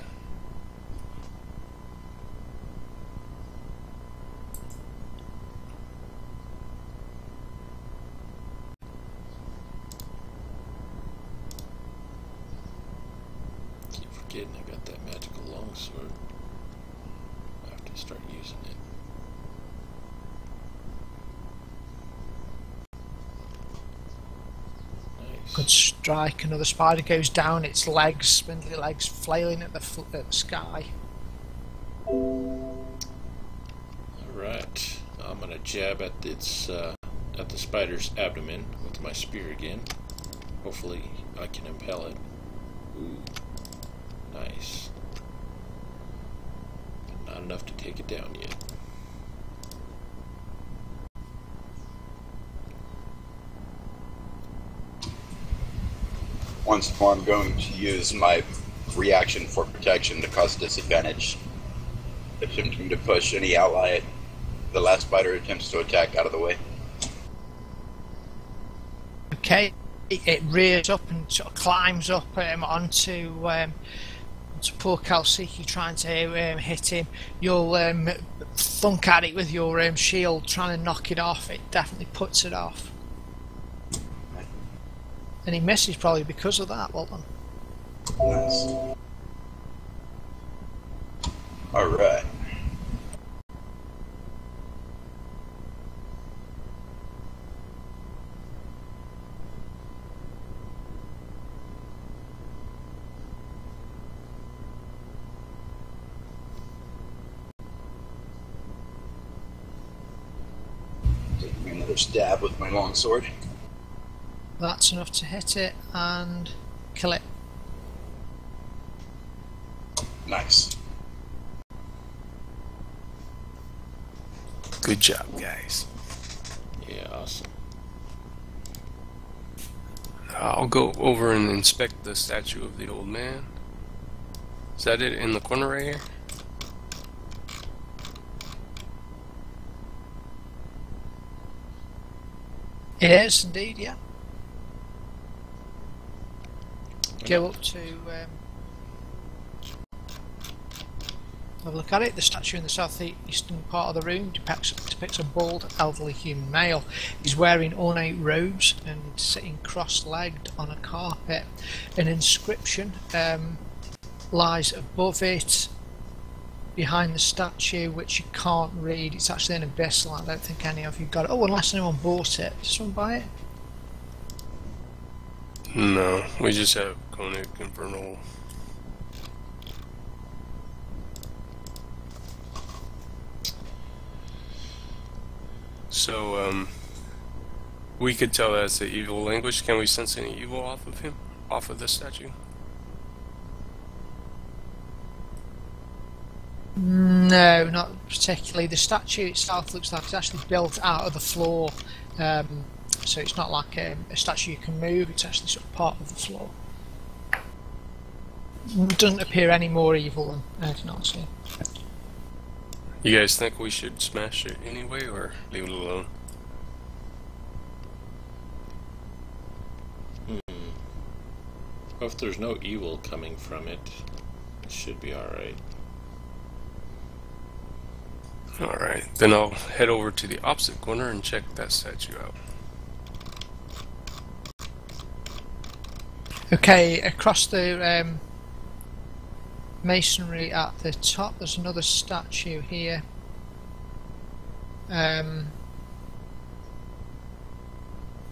Keep forgetting I got that magical longsword. I have to start using it. Nice. Good strike. Another spider goes down. Its legs, spindly legs, flailing at the sky. Alright, I'm gonna jab at its at the spider's abdomen with my spear again. Hopefully I can impale it. Ooh, nice. But not enough to take it down yet. Once more, I'm going to use my reaction for protection to cause disadvantage, attempting to push any ally the last spider attempts to attack out of the way. Okay, it rears up and sort of climbs up onto poor Kalsiki, trying to hit him. You'll thunk at it with your shield, trying to knock it off. It definitely puts it off. And he misses probably because of that. Well done. Nice. Alright. Taking another stab with my longsword. That's enough to hit it and kill it. Nice. Good job, guys. Yeah, awesome. I'll go over and inspect the statue of the old man. Is that it in the corner right here? It is indeed, yeah. Go up to have a look at it. The statue in the southeastern part of the room depicts a bald, elderly human male. He's wearing ornate robes and sitting cross-legged on a carpet. An inscription lies above it, behind the statue, which you can't read. It's actually an abyssal. I don't think any of you got it. Oh, unless anyone bought it. Did someone buy it? No, we just have Koenig Infernal. So, we could tell that's the evil language. Can we sense any evil off of him? Off of this statue? No, not particularly. The statue itself looks like it's actually built out of the floor, so it's not like a statue you can move. It's actually sort of part of the floor. It doesn't appear any more evil than anything else here. You guys think we should smash it anyway, or leave it alone? Well, if there's no evil coming from it, it should be alright. Alright, then I'll head over to the opposite corner and check that statue out. Okay, across the masonry at the top, there's another statue here.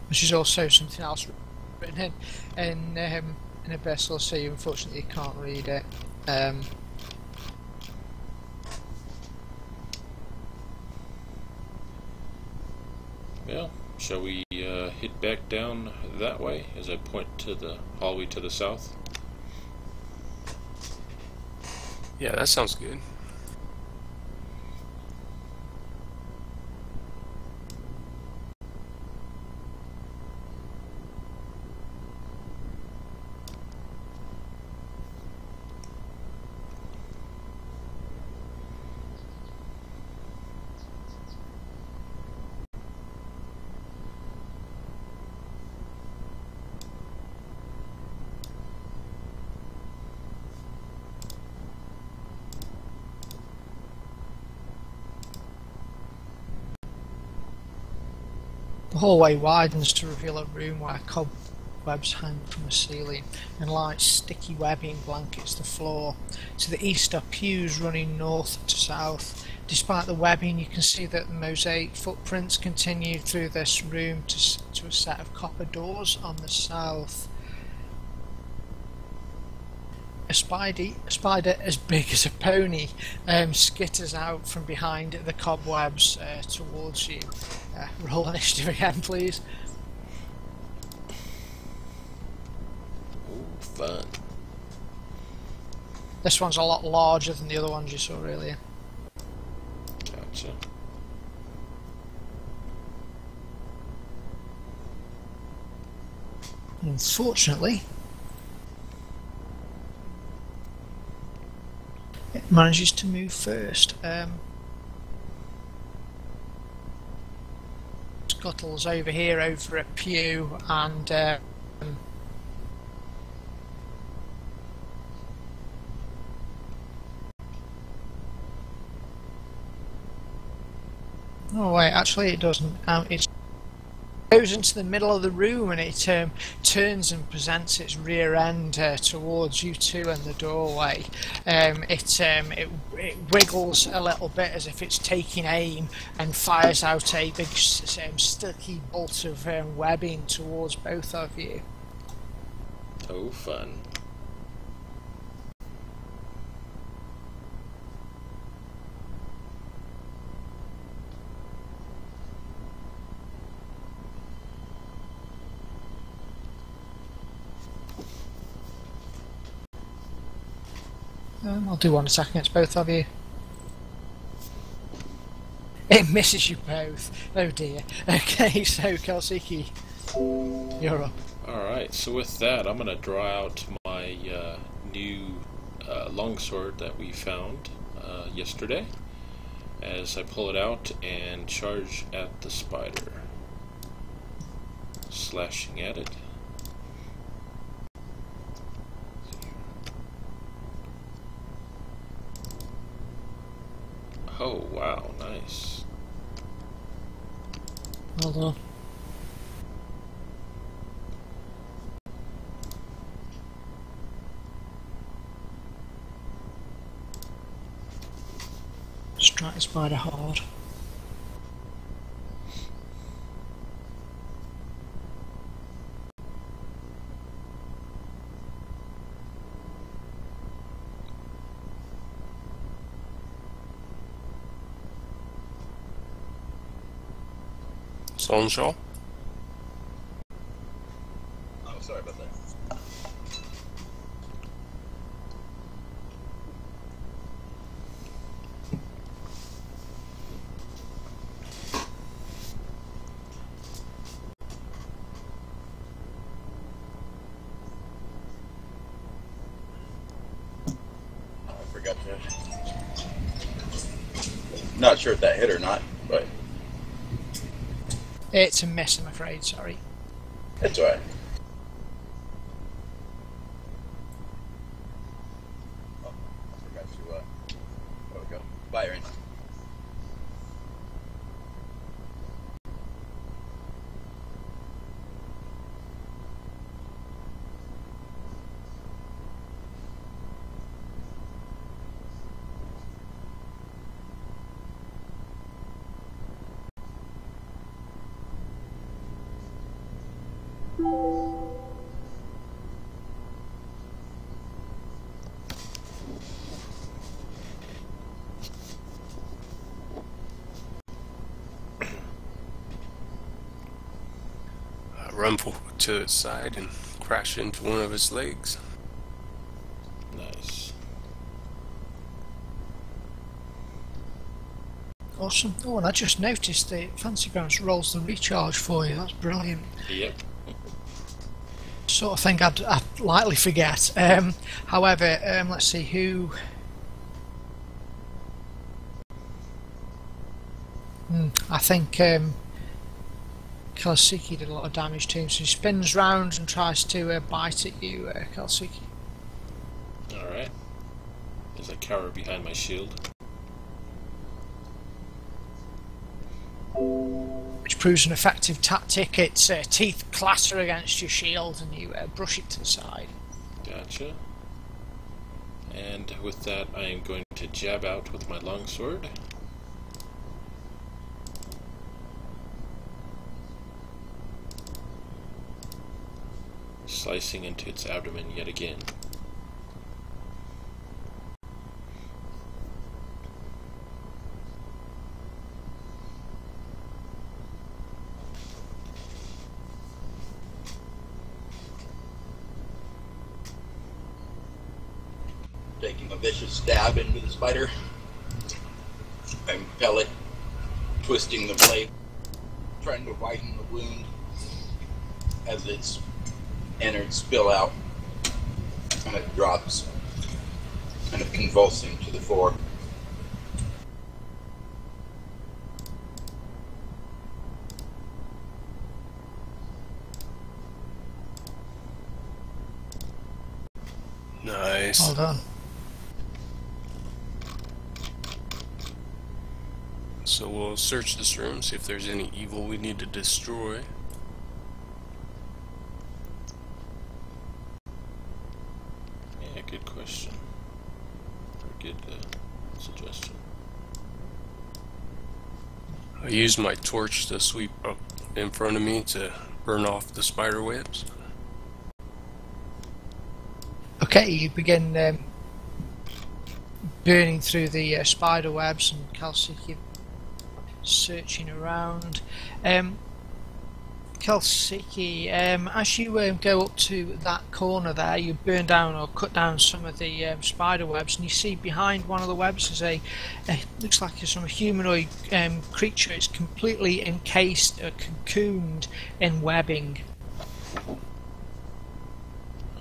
Which is also something else written in abyssal, so you unfortunately can't read it. Well, shall we head back down that way as I point to the hallway to the south? Yeah, that sounds good. The hallway widens to reveal a room where cobwebs hang from the ceiling and light sticky webbing blankets the floor. To the east are pews running north to south. Despite the webbing, you can see that the mosaic footprints continue through this room to a set of copper doors on the south. A spider as big as a pony skitters out from behind the cobwebs towards you. Roll initiative again, please. Ooh, fun. This one's a lot larger than the other ones you saw earlier. Gotcha. Unfortunately, it manages to move first. Scuttles over here over a pew and oh wait, actually it doesn't. It goes into the middle of the room and it turns and presents its rear end towards you two in the doorway. It wiggles a little bit as if it's taking aim and fires out a big sticky bolt of webbing towards both of you. Oh, fun. I'll do one attack against both of you. It misses you both. Oh dear. Okay, so Kalsiki, you're up. Alright, so with that, I'm going to draw out my new longsword that we found yesterday as I pull it out and charge at the spider, slashing at it. Oh wow, nice. Well done. Strike the spider hard. Sonshaw? Oh, sorry about that. I forgot to. Not sure if that hit or not, but It's a miss, I'm afraid, sorry. it's alright. Oh, I forgot to, there we go. Byron. I run to its side and crash into one of its legs. Nice. Awesome. Oh, and I just noticed that Fancy Grounds rolls the recharge for you. That's brilliant. Yep. Sort of thing I'd lightly forget. However, let's see who. I think Kalsiki did a lot of damage to him, so he spins round and tries to bite at you, Kalsiki. Alright. As I cower behind my shield. Which proves an effective tactic. Its teeth clatter against your shield and you brush it to the side. Gotcha. And with that, I am going to jab out with my longsword. Slicing into its abdomen yet again. Taking a vicious stab into the spider. I impel it, twisting the blade, trying to widen the wound as its innards spill out, and it drops, kind of convulsing to the floor. Nice. Well done. So we'll search this room, see if there's any evil we need to destroy. Yeah, good question. Or good suggestion. I use my torch to sweep up in front of me to burn off the spider webs. Okay, you begin burning through the spider webs, and Kalsiki searching around. Kelsiki, as you go up to that corner there, you burn down or cut down some of the spider webs, and you see behind one of the webs is a looks like some humanoid creature. It's completely encased or cocooned in webbing.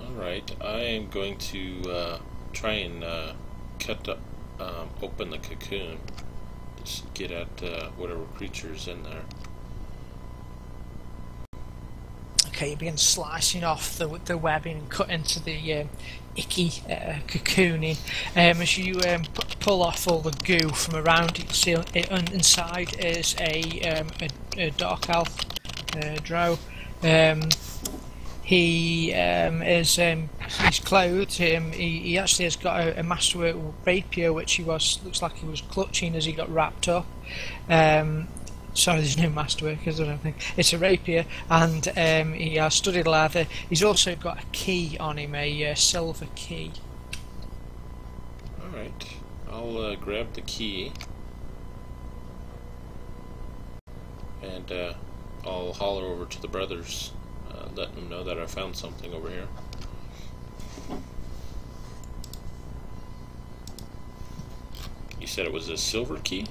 Alright, I am going to try and cut up, open the cocoon. Just get at whatever creature's in there. Okay, you begin slicing off the webbing and cut into the icky cocooning. As you pull off all the goo from around it, see inside is a dark elf drow. He is he's clothed. He actually has got a masterwork rapier, which looks like he was clutching as he got wrapped up. Sorry, there's no masterwork, I don't think. It's a rapier, and he has studded leather. He's also got a key on him, a silver key. Alright, I'll grab the key, and I'll holler over to the brothers, letting them know that I found something over here. You said it was a silver key?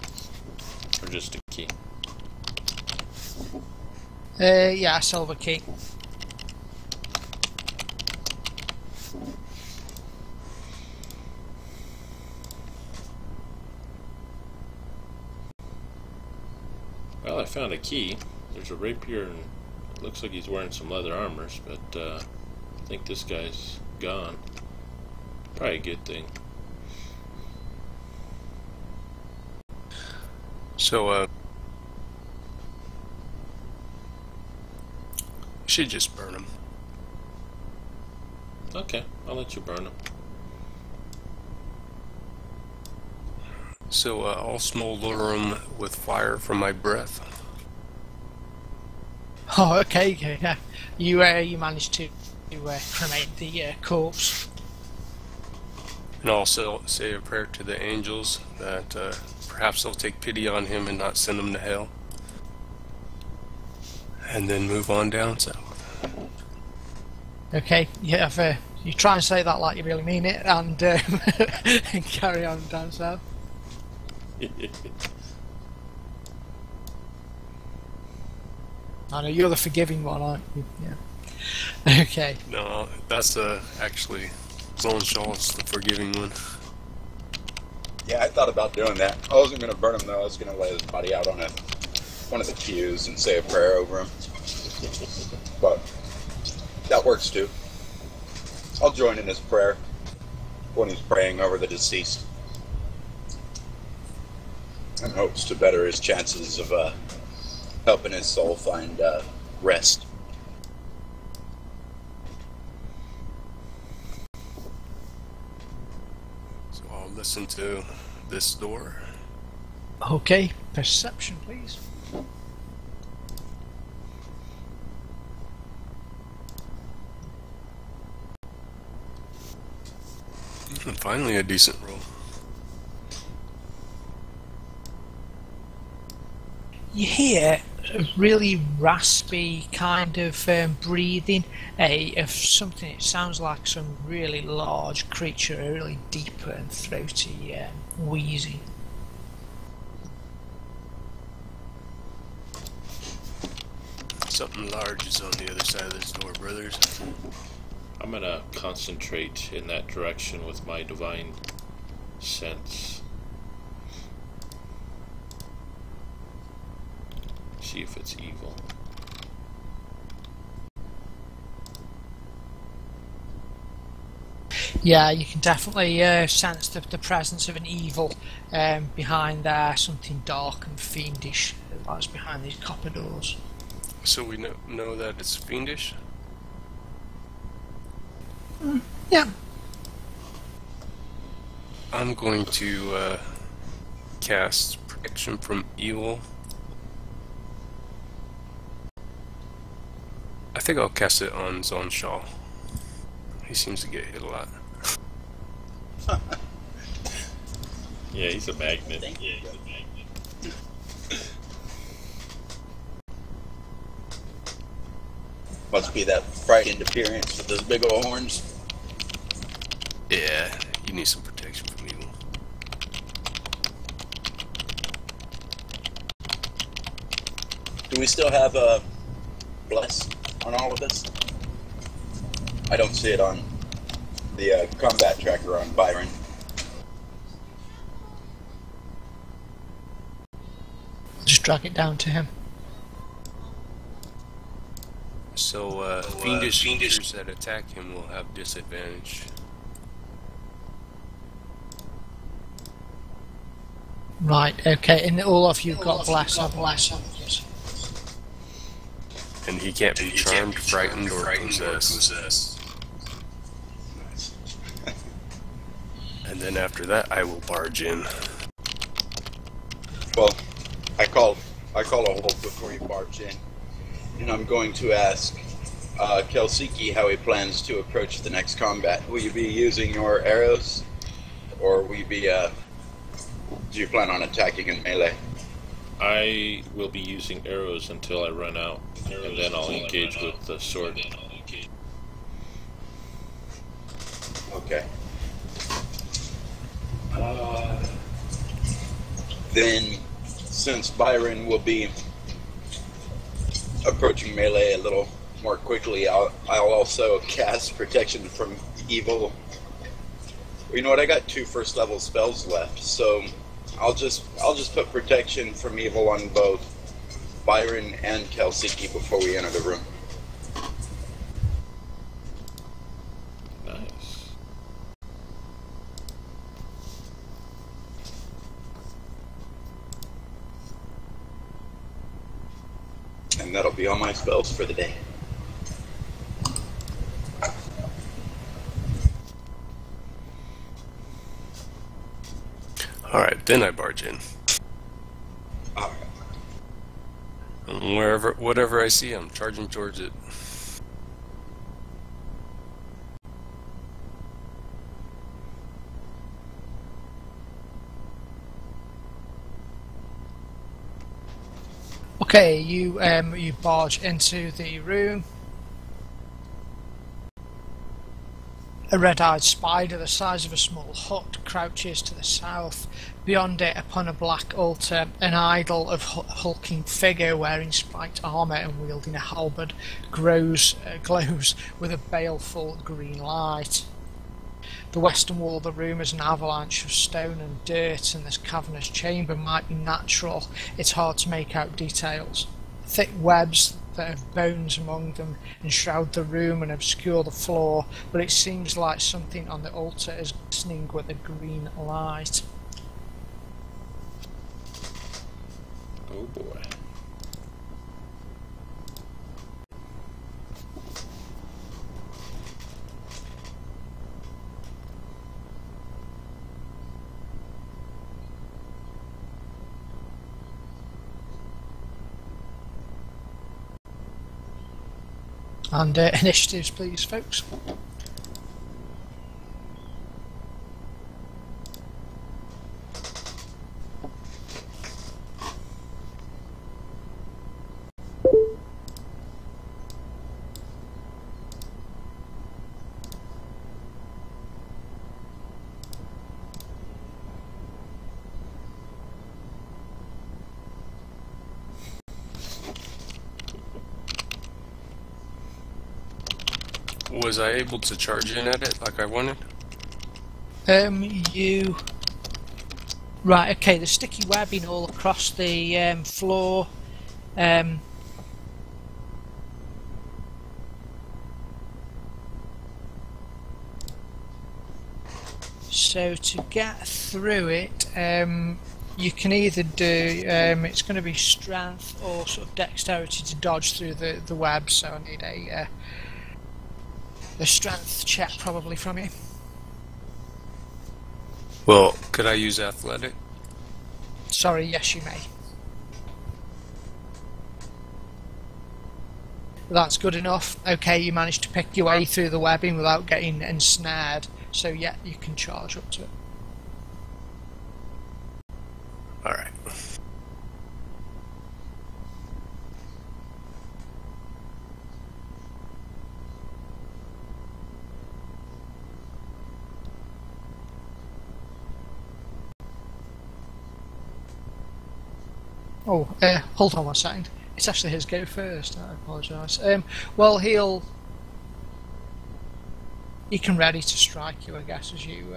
Or just a key? Yeah, a silver key. Well, I found a key. There's a rapier, and it looks like he's wearing some leather armors, but I think this guy's gone. Probably a good thing. So, should just burn him. Okay, I'll let you burn him. So, I'll smolder him with fire from my breath. Oh, okay, yeah. You managed to cremate the corpse. And also say a prayer to the angels that perhaps they'll take pity on him and not send him to hell. And then move on down south. Okay, yeah. You try and say that like you really mean it, and, and carry on down south. I know you're the forgiving one, aren't you? Yeah. Okay. No, that's actually Zonshaw's the forgiving one. Yeah, I thought about doing that. I wasn't going to burn him though. I was going to lay his body out on one of the pews and say a prayer over him. But that works too. I'll join in his prayer when he's praying over the deceased, in hopes to better his chances of helping his soul find rest. So I'll listen to this door. Okay, perception, please. And finally, a decent roll. You hear a really raspy kind of breathing of something. It sounds like some really large creature, a really deep and throaty wheezing. Something large is on the other side of this door, brothers. I'm gonna concentrate in that direction with my divine sense. See if it's evil. Yeah, you can definitely sense the presence of an evil behind there, something dark and fiendish that's behind these copper doors. So we know that it's fiendish? Yeah. I'm going to cast Protection from Evil. I think I'll cast it on Zonshaw. He seems to get hit a lot. Yeah, he's a magnet. Must be that frightened appearance with those big old horns. Yeah, you need some protection from evil. Do we still have a bless on all of this? I don't see it on the combat tracker on Byron. Just drag it down to him. So, fiendish creatures that attack him will have disadvantage. Right, okay, and all of you've got bless, haven't you? And he can't be charmed, frightened, or possessed. Nice. And then after that, I will barge in. Well, I call a hold before you barge in, and I'm going to ask Kelsiki how he plans to approach the next combat. Will you be using your arrows, or will you be? Do you plan on attacking in melee? I will be using arrows until I run out, and then I'll engage with the sword. Okay. Then, since Byron will be approaching melee a little more quickly, I'll also cast protection from evil. You know what? I got 2 first level spells left, so I'll just put protection from evil on both Byron and Kelsiki before we enter the room. Nice. And that'll be all my spells for the day. Alright, then I barge in. Alright. And whatever I see, I'm charging towards it. Okay, you barge into the room. A red-eyed spider the size of a small hut crouches to the south. Beyond it, upon a black altar, an idol of hulking figure wearing spiked armour and wielding a halberd glows with a baleful green light. The western wall of the room is an avalanche of stone and dirt, and this cavernous chamber might be natural. It's hard to make out details. Thick webs that have bones among them enshroud the room and obscure the floor, but it seems like something on the altar is glistening with a green light. Oh boy. And initiatives, please, folks. Was I able to charge in at it like I wanted? Right, okay, the sticky webbing all across the floor. So to get through it, you can either do, it's going to be strength or sort of dexterity to dodge through the web, so I need a strength check probably from you. Well, could I use athletic? Sorry, yes you may. That's good enough. Okay, you managed to pick your way through the webbing without getting ensnared, so yeah, you can charge up to it. Alright. Oh, hold on 1 second. It's actually his go first. I apologise. Well, he can ready to strike you, I guess, as you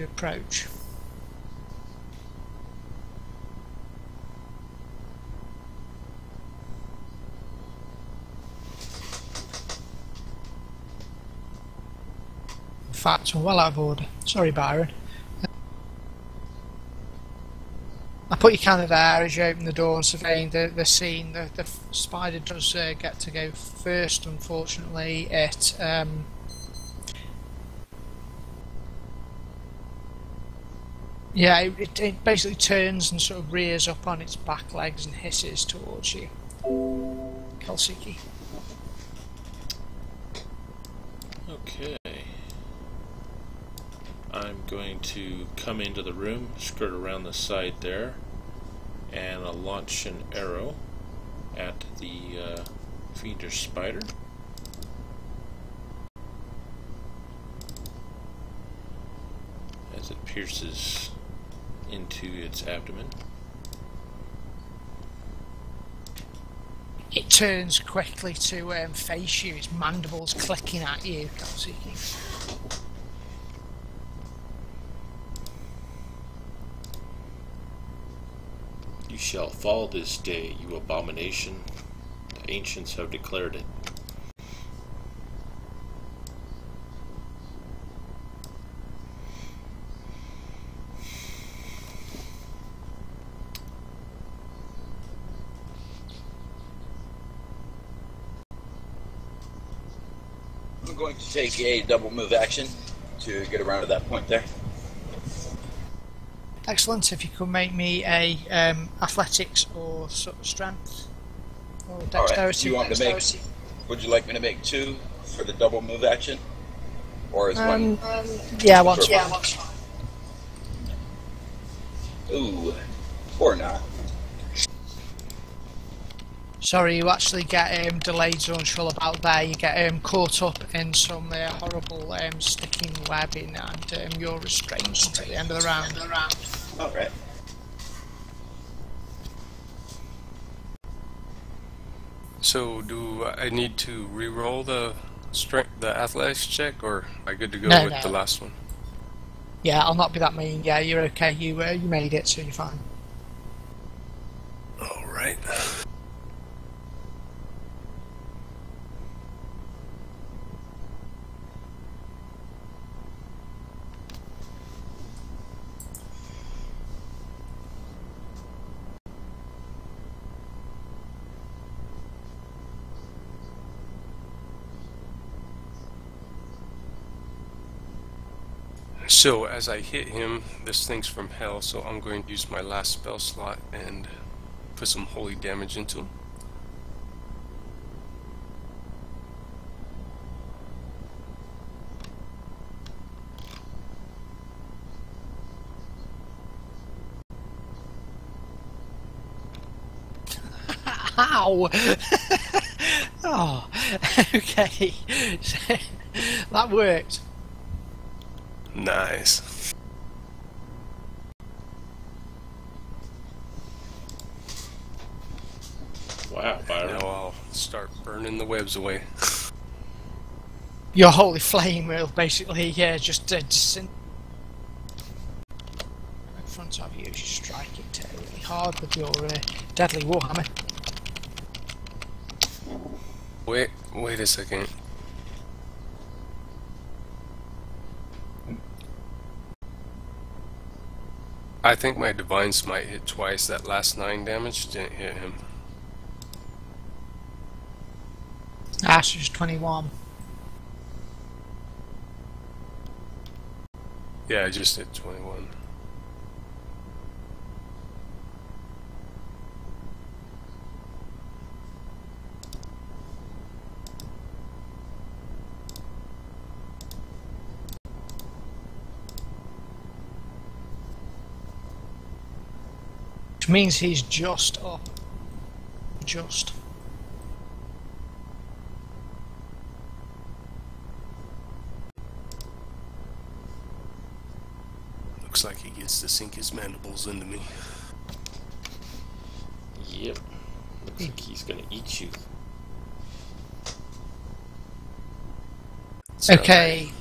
approach. In fact, I'm well out of order. Sorry, Byron. I put you kind of there as you open the door and surveying the scene. The spider does get to go first, unfortunately. It basically turns and sort of rears up on its back legs and hisses towards you. Kalsuki. Okay. I'm going to come into the room, skirt around the side there, and I'll launch an arrow at the feeder spider. As it pierces into its abdomen. It turns quickly to face you, its mandibles clicking at you, Kalsuki. You shall fall this day, you abomination. The ancients have declared it. I'm going to take a double move action to get around to that point there. Excellent. If you could make me a athletics or sort of strength or dexterity. All right. Would you like me to make 2 for the double move action, or is one? Yeah, one's fine. Ooh, or not. Sorry, you actually get delayed zone shell about there. You get caught up in some horrible sticking webbing, and you're restrained until the end of the round. Alright. So, do I need to re-roll the athletics check, or am I good to go with the last one? Yeah, I'll not be that mean. Yeah, you're okay. You made it, so you're fine. Alright. So as I hit him, this thing's from hell, so I'm going to use my last spell slot and put some holy damage into him. Ow! Oh, okay. That worked. Nice. Wow, Byron. Now I'll start burning the webs away. Your holy flame will basically, just descend in front of you as you strike it really hard with your deadly warhammer. Wait a second. I think my Divine Smite hit twice. That last 9 damage didn't hit him. Ash is 21. Yeah, I just hit 21. Which means he's just up. Just. Looks like he gets to sink his mandibles into me. Looks like he's gonna eat you. Okay.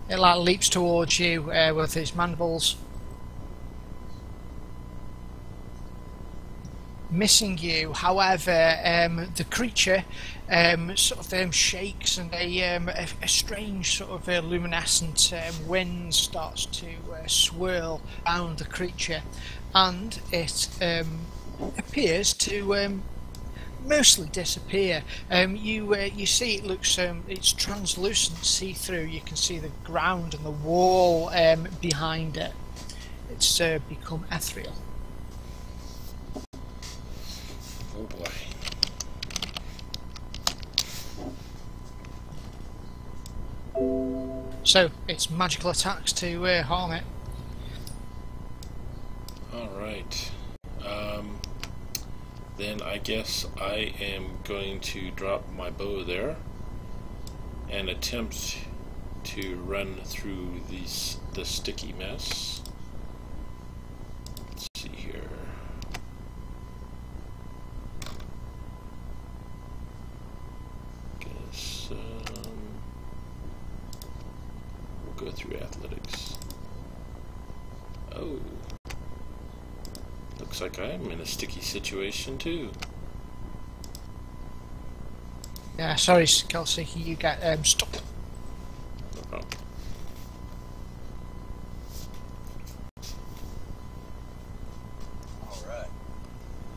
It like leaps towards you with his mandibles. Missing you, however, the creature sort of shakes and a strange sort of luminescent wind starts to swirl around the creature, and it appears to mostly disappear. You see it looks it's translucent, see-through. You can see the ground and the wall behind it. It's become ethereal. Oh boy. So it's magical attacks to harm it. Alright. Then I guess I am going to drop my bow there and attempt to run through the sticky mess. Let's see here. Guess we'll go through athletics. Oh. Looks like I'm in a sticky situation too. Yeah, sorry, Kelsey, you get stuck. No problem.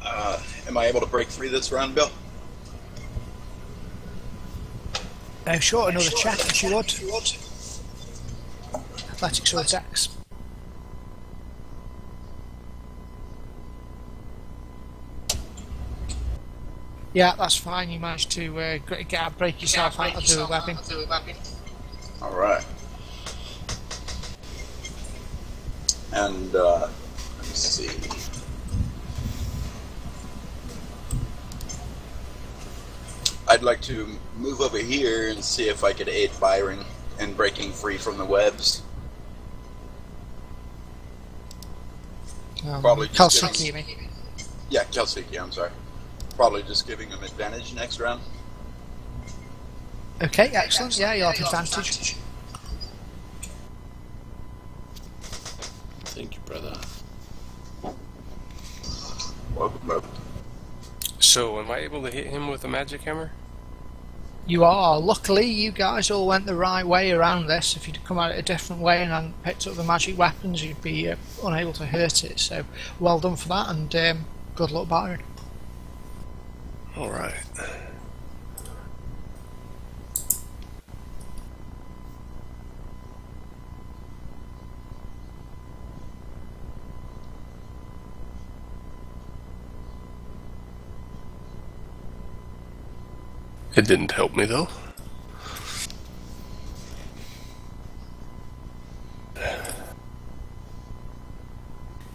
Alright. Am I able to break free this round, Bill? Sure, another check if you would. Athletics or attacks. Yeah, that's fine. You managed to break yourself out of the weapon. Alright. And, let me see. I'd like to move over here and see if I could aid Byron in breaking free from the webs. Probably just Kelsey, you mean? Yeah, Kelsey, I'm sorry. Probably just giving him advantage next round. Okay, excellent. Yeah, you'll have advantage. Thank you, brother. Welcome, bro. So, am I able to hit him with a magic hammer? You are. Luckily, you guys all went the right way around this. If you'd come at it a different way and hadn't picked up the magic weapons, you'd be unable to hurt it. So, well done for that, and good luck, Byron. Alright. It didn't help me though.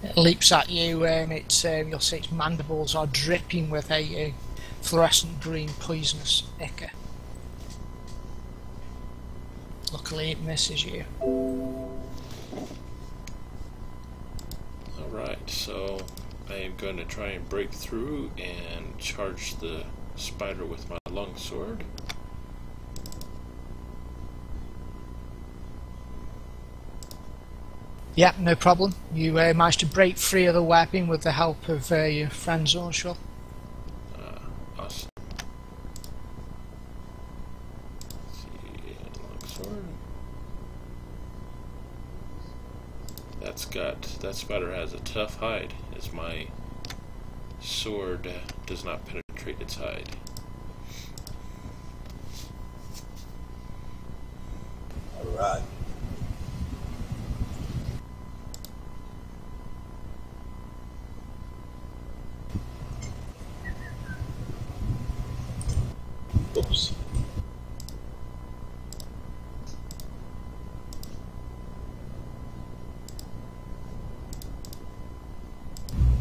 It leaps at you, and you'll see its mandibles are dripping with a fluorescent green poisonous ichor. Luckily, it misses you. Alright, so I am going to try and break through and charge the spider with my longsword. Yeah, no problem. You managed to break free of the webbing with the help of your friend Zornshall. Awesome. Let's see, longsword. That spider has a tough hide, as my sword does not penetrate its hide. Alright. Oops.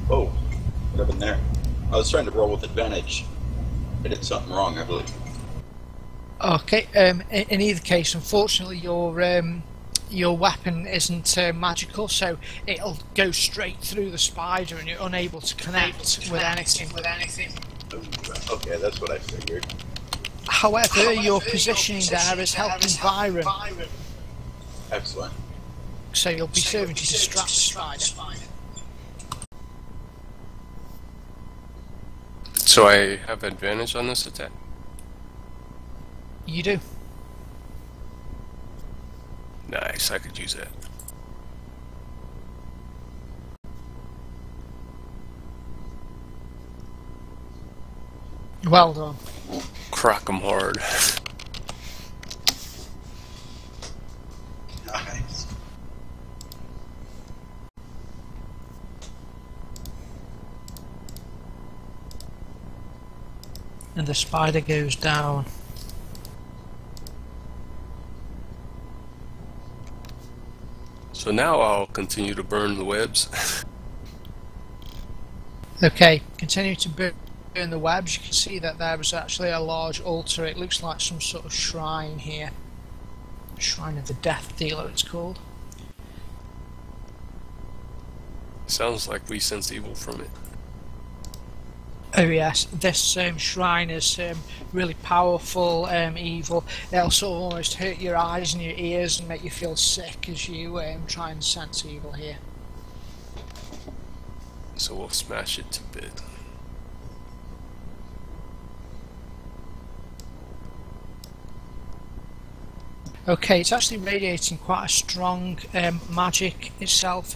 Oh, what happened there? I was trying to roll with advantage. I did something wrong, I believe. Okay. In either case, unfortunately, your your weapon isn't magical, so it'll go straight through the spider and you're unable to connect with anything. Okay, that's what I figured. However, your positioning there is helping Byron, Excellent. so you'll be serving to distract the spider. So I have advantage on this attack? You do. Nice, I could use that. Well done. Crock 'em hard. Nice. And the spider goes down. So now I'll continue to burn the webs. Okay, continue to burn the webs. You can see that there was actually a large altar. It looks like some sort of shrine here. Shrine of the Death Dealer, it's called. Sounds like we sense evil from it. Oh yes, this shrine is really powerful evil. It'll sort of almost hurt your eyes and your ears and make you feel sick as you try and sense evil here. So we'll smash it to bits. Okay, it's actually radiating quite a strong magic itself.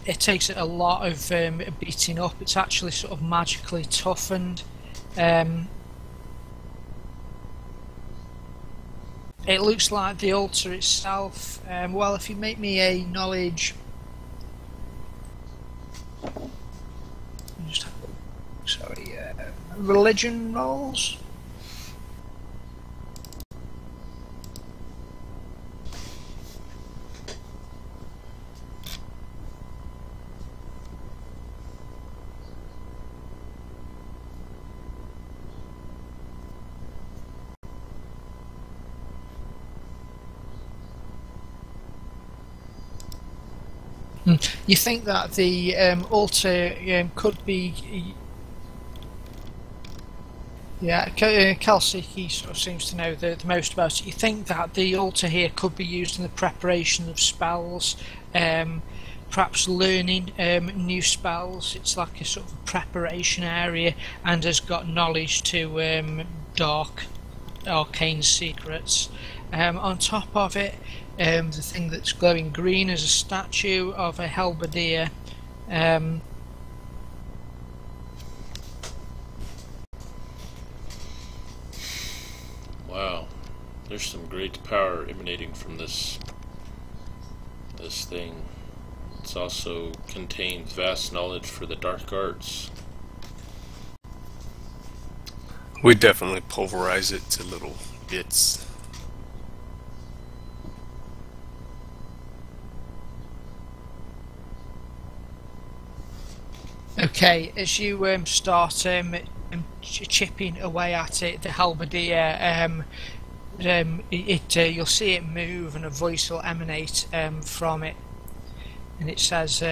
It takes a lot of beating up. It's actually sort of magically toughened. It looks like the altar itself. Well, if you make me a knowledge, religion rolls. You think that the altar could be... Yeah, Kalsiki sort of seems to know the most about it. You think that the altar here could be used in the preparation of spells, perhaps learning new spells. It's like a sort of preparation area and has got knowledge to arcane secrets. On top of it, the thing that's glowing green is a statue of a halberdier. Wow, there's some great power emanating from this thing. It also contains vast knowledge for the dark arts. We definitely pulverize it to little bits. Okay, as you start chipping away at it, the halberdier, you'll see it move and a voice will emanate from it. And it says,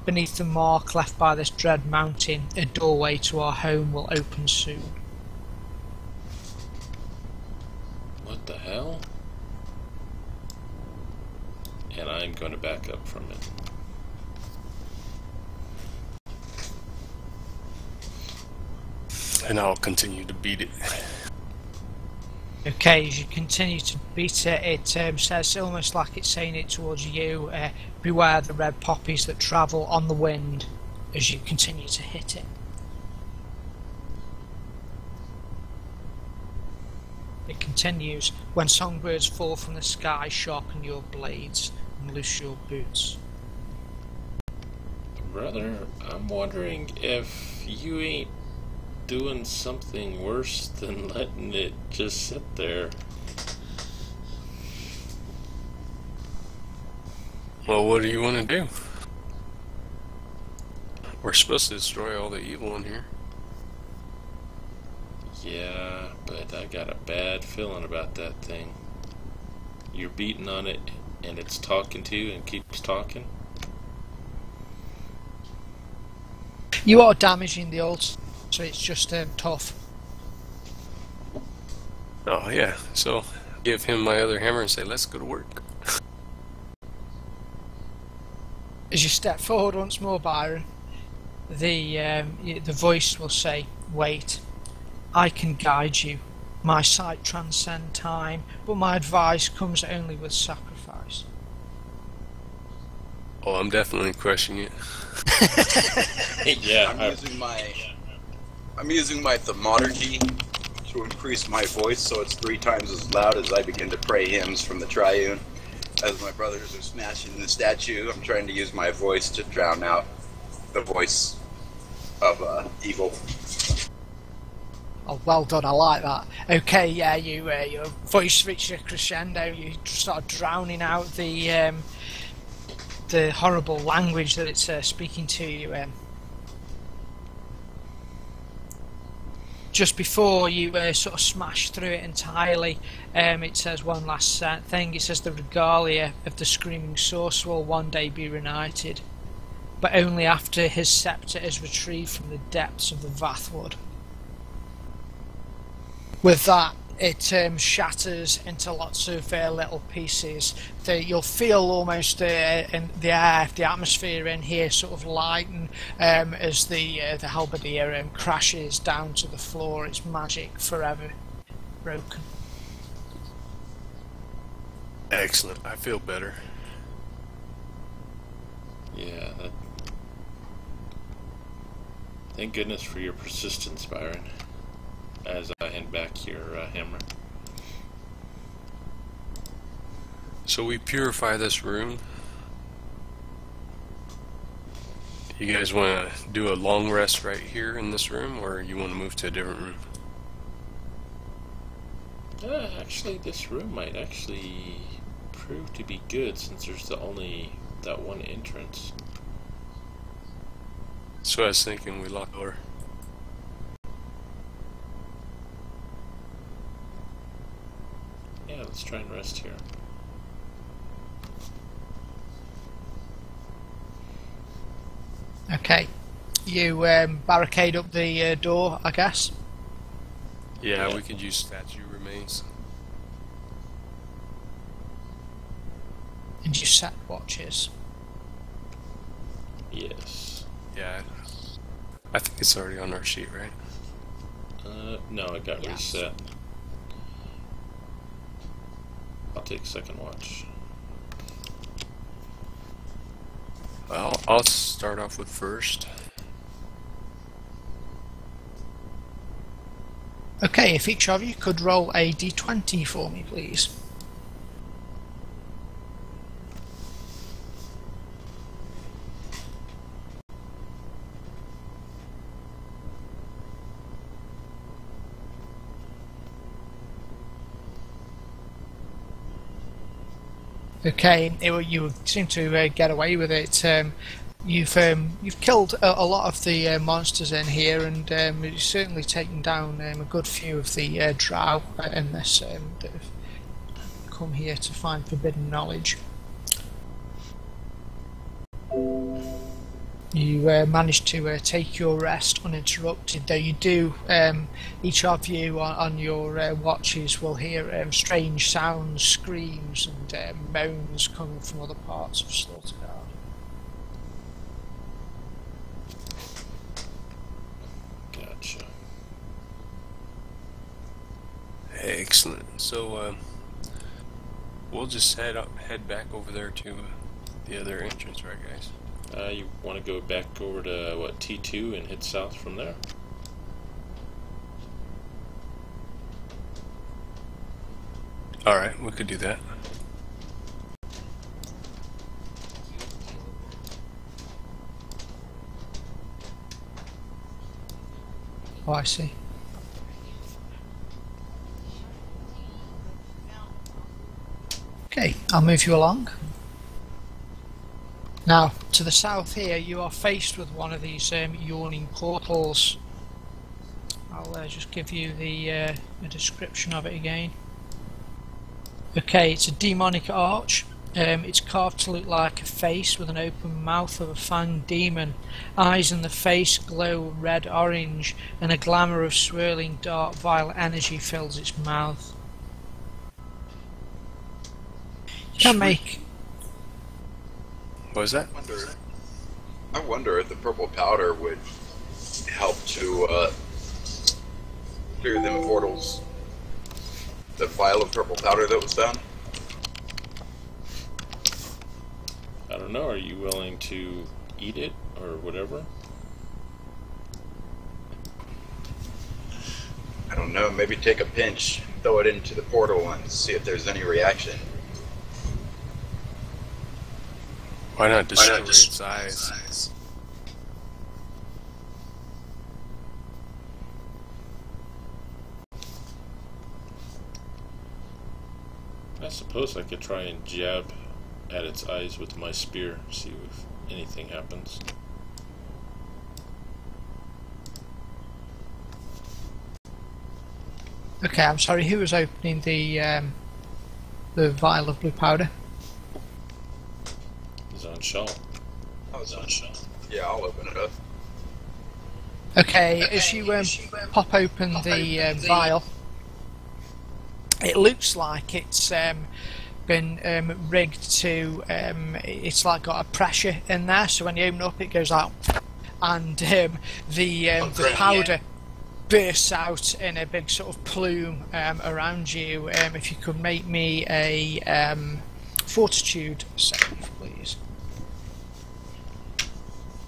beneath the mark left by this dread mountain, a doorway to our home will open soon. What the hell? And I'm going to back up from it. And I'll continue to beat it. Okay, as you continue to beat it, it says almost like it's saying it towards you, beware the red poppies that travel on the wind, as you continue to hit it. It continues, when songbirds fall from the sky, sharpen your blades and loose your boots. Brother, I'm wondering if you ain't doing something worse than letting it just sit there. Well, what do you want to do? We're supposed to destroy all the evil in here. Yeah, but I got a bad feeling about that thing. You're beating on it and it's talking to you and keeps talking. You are damaging the altar, so it's just tough. Oh yeah, so give him my other hammer and say, let's go to work. As you step forward once more, Byron, the voice will say, "Wait, I can guide you. My sight transcends time, but my advice comes only with sacrifice." Oh, I'm definitely crushing it. Yeah, I'm using my thermometry to increase my voice so it's 3 times as loud as I begin to pray hymns from the Triune. As my brothers are smashing the statue, I'm trying to use my voice to drown out the voice of evil. Oh, well done, I like that. Okay, yeah, your voice reaches a crescendo, you start drowning out the horrible language that it's speaking to you in. Just before you sort of smash through it entirely, it says one last thing. It says the regalia of the Screaming Sorcerer will one day be reunited, but only after his sceptre is retrieved from the depths of the Vathwood. With that, it shatters into lots of little pieces. You'll feel almost in the air, the atmosphere in here sort of lighten as the halberdier crashes down to the floor. Its magic forever broken. Excellent. I feel better. yeah. Thank goodness for your persistence, Byron. As I hand back your hammer. So we purify this room. You guys want to do a long rest right here in this room, or you want to move to a different room? Actually, this room might actually prove to be good since there's only that one entrance. So I was thinking we lock the door. Yeah, let's try and rest here. Okay, you barricade up the door, I guess. Yeah, we could use statue remains. And you set watches. Yes. Yeah, I think it's already on our sheet, right? No, it got Yes. reset. I'll take second watch. Well, I'll start off with first. Okay, if each of you could roll a d20 for me, please. Okay, you seem to get away with it. You've killed a lot of the monsters in here, and you've certainly taken down a good few of the drow in this that have come here to find forbidden knowledge. You managed to take your rest uninterrupted, though you do, each of you on your watches will hear strange sounds, screams and moans coming from other parts of Slaughterguard. Gotcha. Excellent. So we'll just head back over there to the other entrance, right, guys? You want to go back over to, what, T2 and head south from there? Alright, we could do that. Oh, I see. Okay, I'll move you along. Now, to the south here, you are faced with one of these yawning portals. I'll just give you the description of it again. Okay, it's a demonic arch It's carved to look like a face with an open mouth of a fanged demon. Eyes in the face glow red-orange, and a glamour of swirling dark violet energy fills its mouth. You can make... What was that? I wonder if the purple powder would help to clear them portals. The vial of purple powder that was found. I don't know, are you willing to eat it or whatever? I don't know, maybe take a pinch, throw it into the portal and see if there's any reaction. Why not destroy its eyes? I suppose I could try and jab at its eyes with my spear, see if anything happens. Okay, I'm sorry, who was opening the vial of blue powder? Zanshal. Oh, yeah, I'll open it up. Okay, as you pop open the vial, it looks like it's been rigged to, it's like got a pressure in there, so when you open it up it goes out, and the powder bursts out in a big sort of plume around you. If you could make me a fortitude save, please.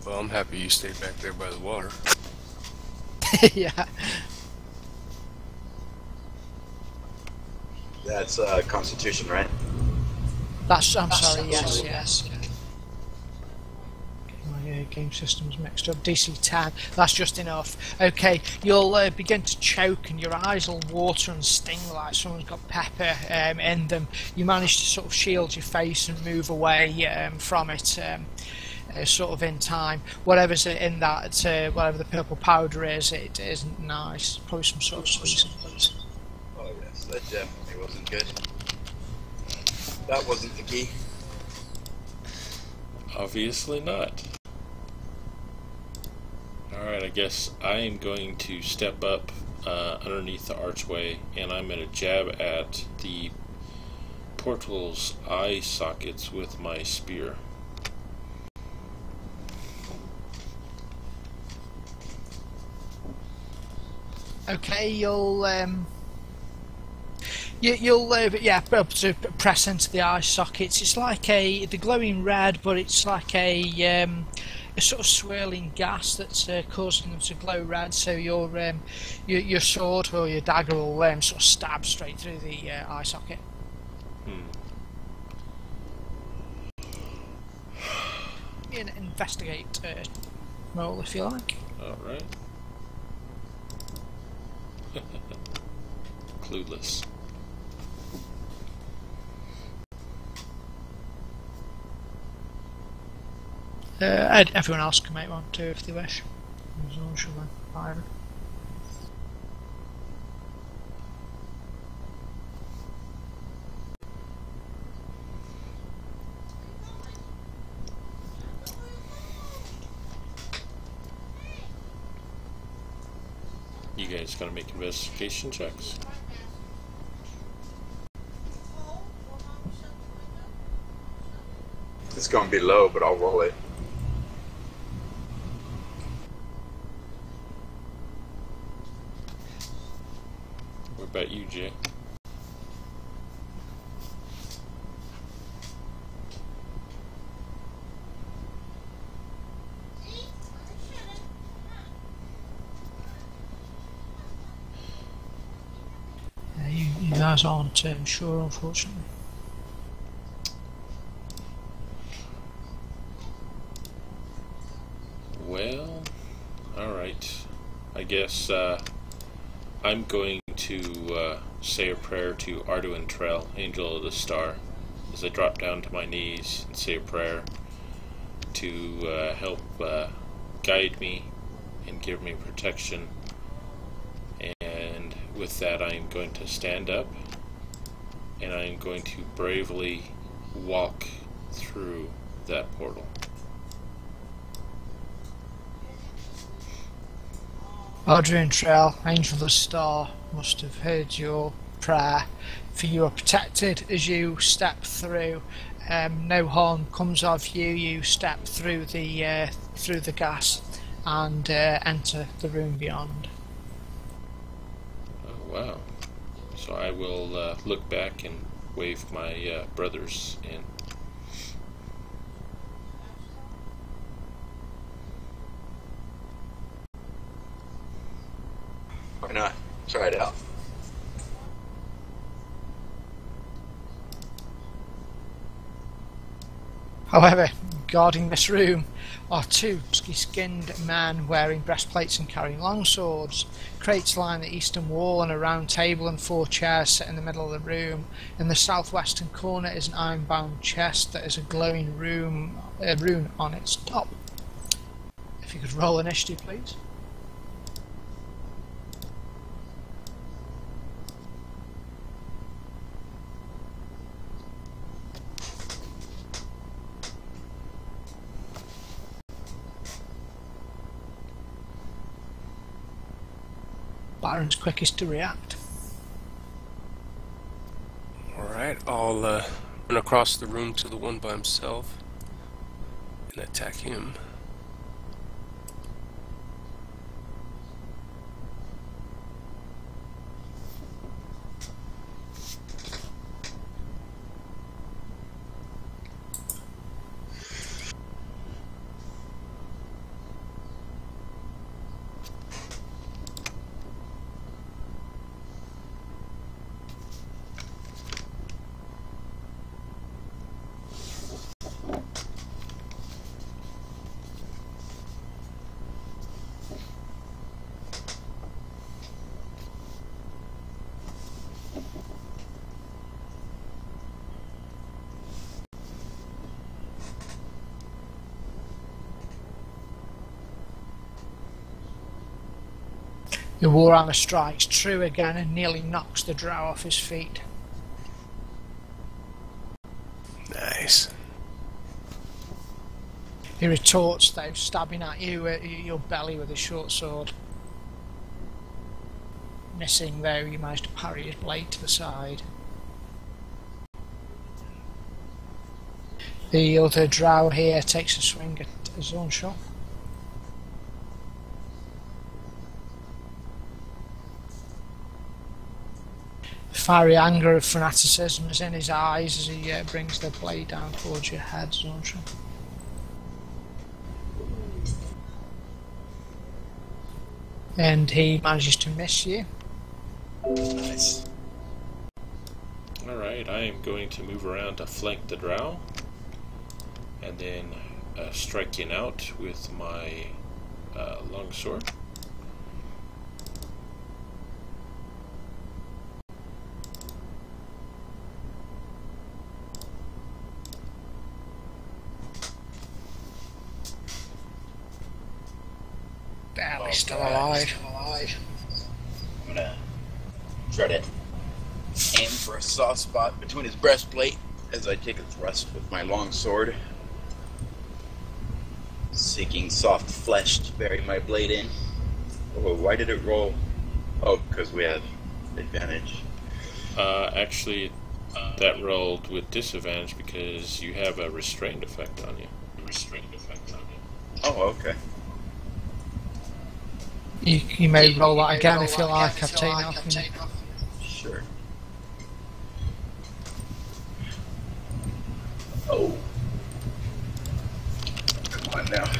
Well, I'm happy you stayed back there by the water. Yeah. That's Constitution, right? That's, I'm sorry, yes. My game system's mixed up. DC 10, that's just enough. Okay, you'll begin to choke and your eyes will water and sting like someone's got pepper in them. You manage to sort of shield your face and move away from it. Sort of in time. Whatever's in that, whatever the purple powder is, it isn't nice. Probably some sort of poison. Oh yes, that definitely wasn't good. That wasn't the key. Obviously not. Alright, I guess I am going to step up underneath the archway and I'm going to jab at the portal's eye sockets with my spear. Okay, you'll yeah, be able to press into the eye sockets. It's like the glowing red, but it's like a sort of swirling gas that's causing them to glow red. So your sword or your dagger will sort of stab straight through the eye socket. An investigate roll if you like. All right. Clueless. Everyone else can make one too if they wish. You guys gotta make investigation checks. It's gonna be low, but I'll roll it. What about you, Jay? You guys aren't sure, unfortunately. Well, alright. I guess I'm going to say a prayer to Arduin Trell, Angel of the Star, as I drop down to my knees and say a prayer to help guide me and give me protection. And with that, I am going to stand up and I am going to bravely walk through that portal. Audrey and Trail, Angel of the Star, must have heard your prayer, for you are protected as you step through. No harm comes of you. You step through the gas and enter the room beyond. Oh wow! So I will look back and wave my brothers in. Why not? Try it out. However, guarding this room are two husky-skinned men wearing breastplates and carrying long swords. Crates line the eastern wall, and a round table and 4 chairs sit in the middle of the room. In the southwestern corner is an iron-bound chest that has a glowing rune on its top. If you could roll initiative, please. Byron's quickest to react. Alright, I'll run across the room to the one by himself and attack him. The Warhammer strikes true again and nearly knocks the drow off his feet. Nice. He retorts though, stabbing at you at your belly with his short sword. Missing though, you manage to parry his blade to the side. The other drow here takes a swing at Zornshaw. Fiery anger of fanaticism is in his eyes as he brings the blade down towards your head, Zornshaw. And he manages to miss you. Nice. Alright, I am going to move around to flank the drow, and then strike in out with my longsword. Barely still alive. I'm gonna try to aim for a soft spot between his breastplate as I take a thrust with my long sword, seeking soft flesh to bury my blade in. Oh, why did it roll? Oh, because we have advantage. Actually, that rolled with disadvantage because you have a restrained effect on you. Oh, okay. You may roll that again if you like. I've taken off. Sure. Oh. Come on now.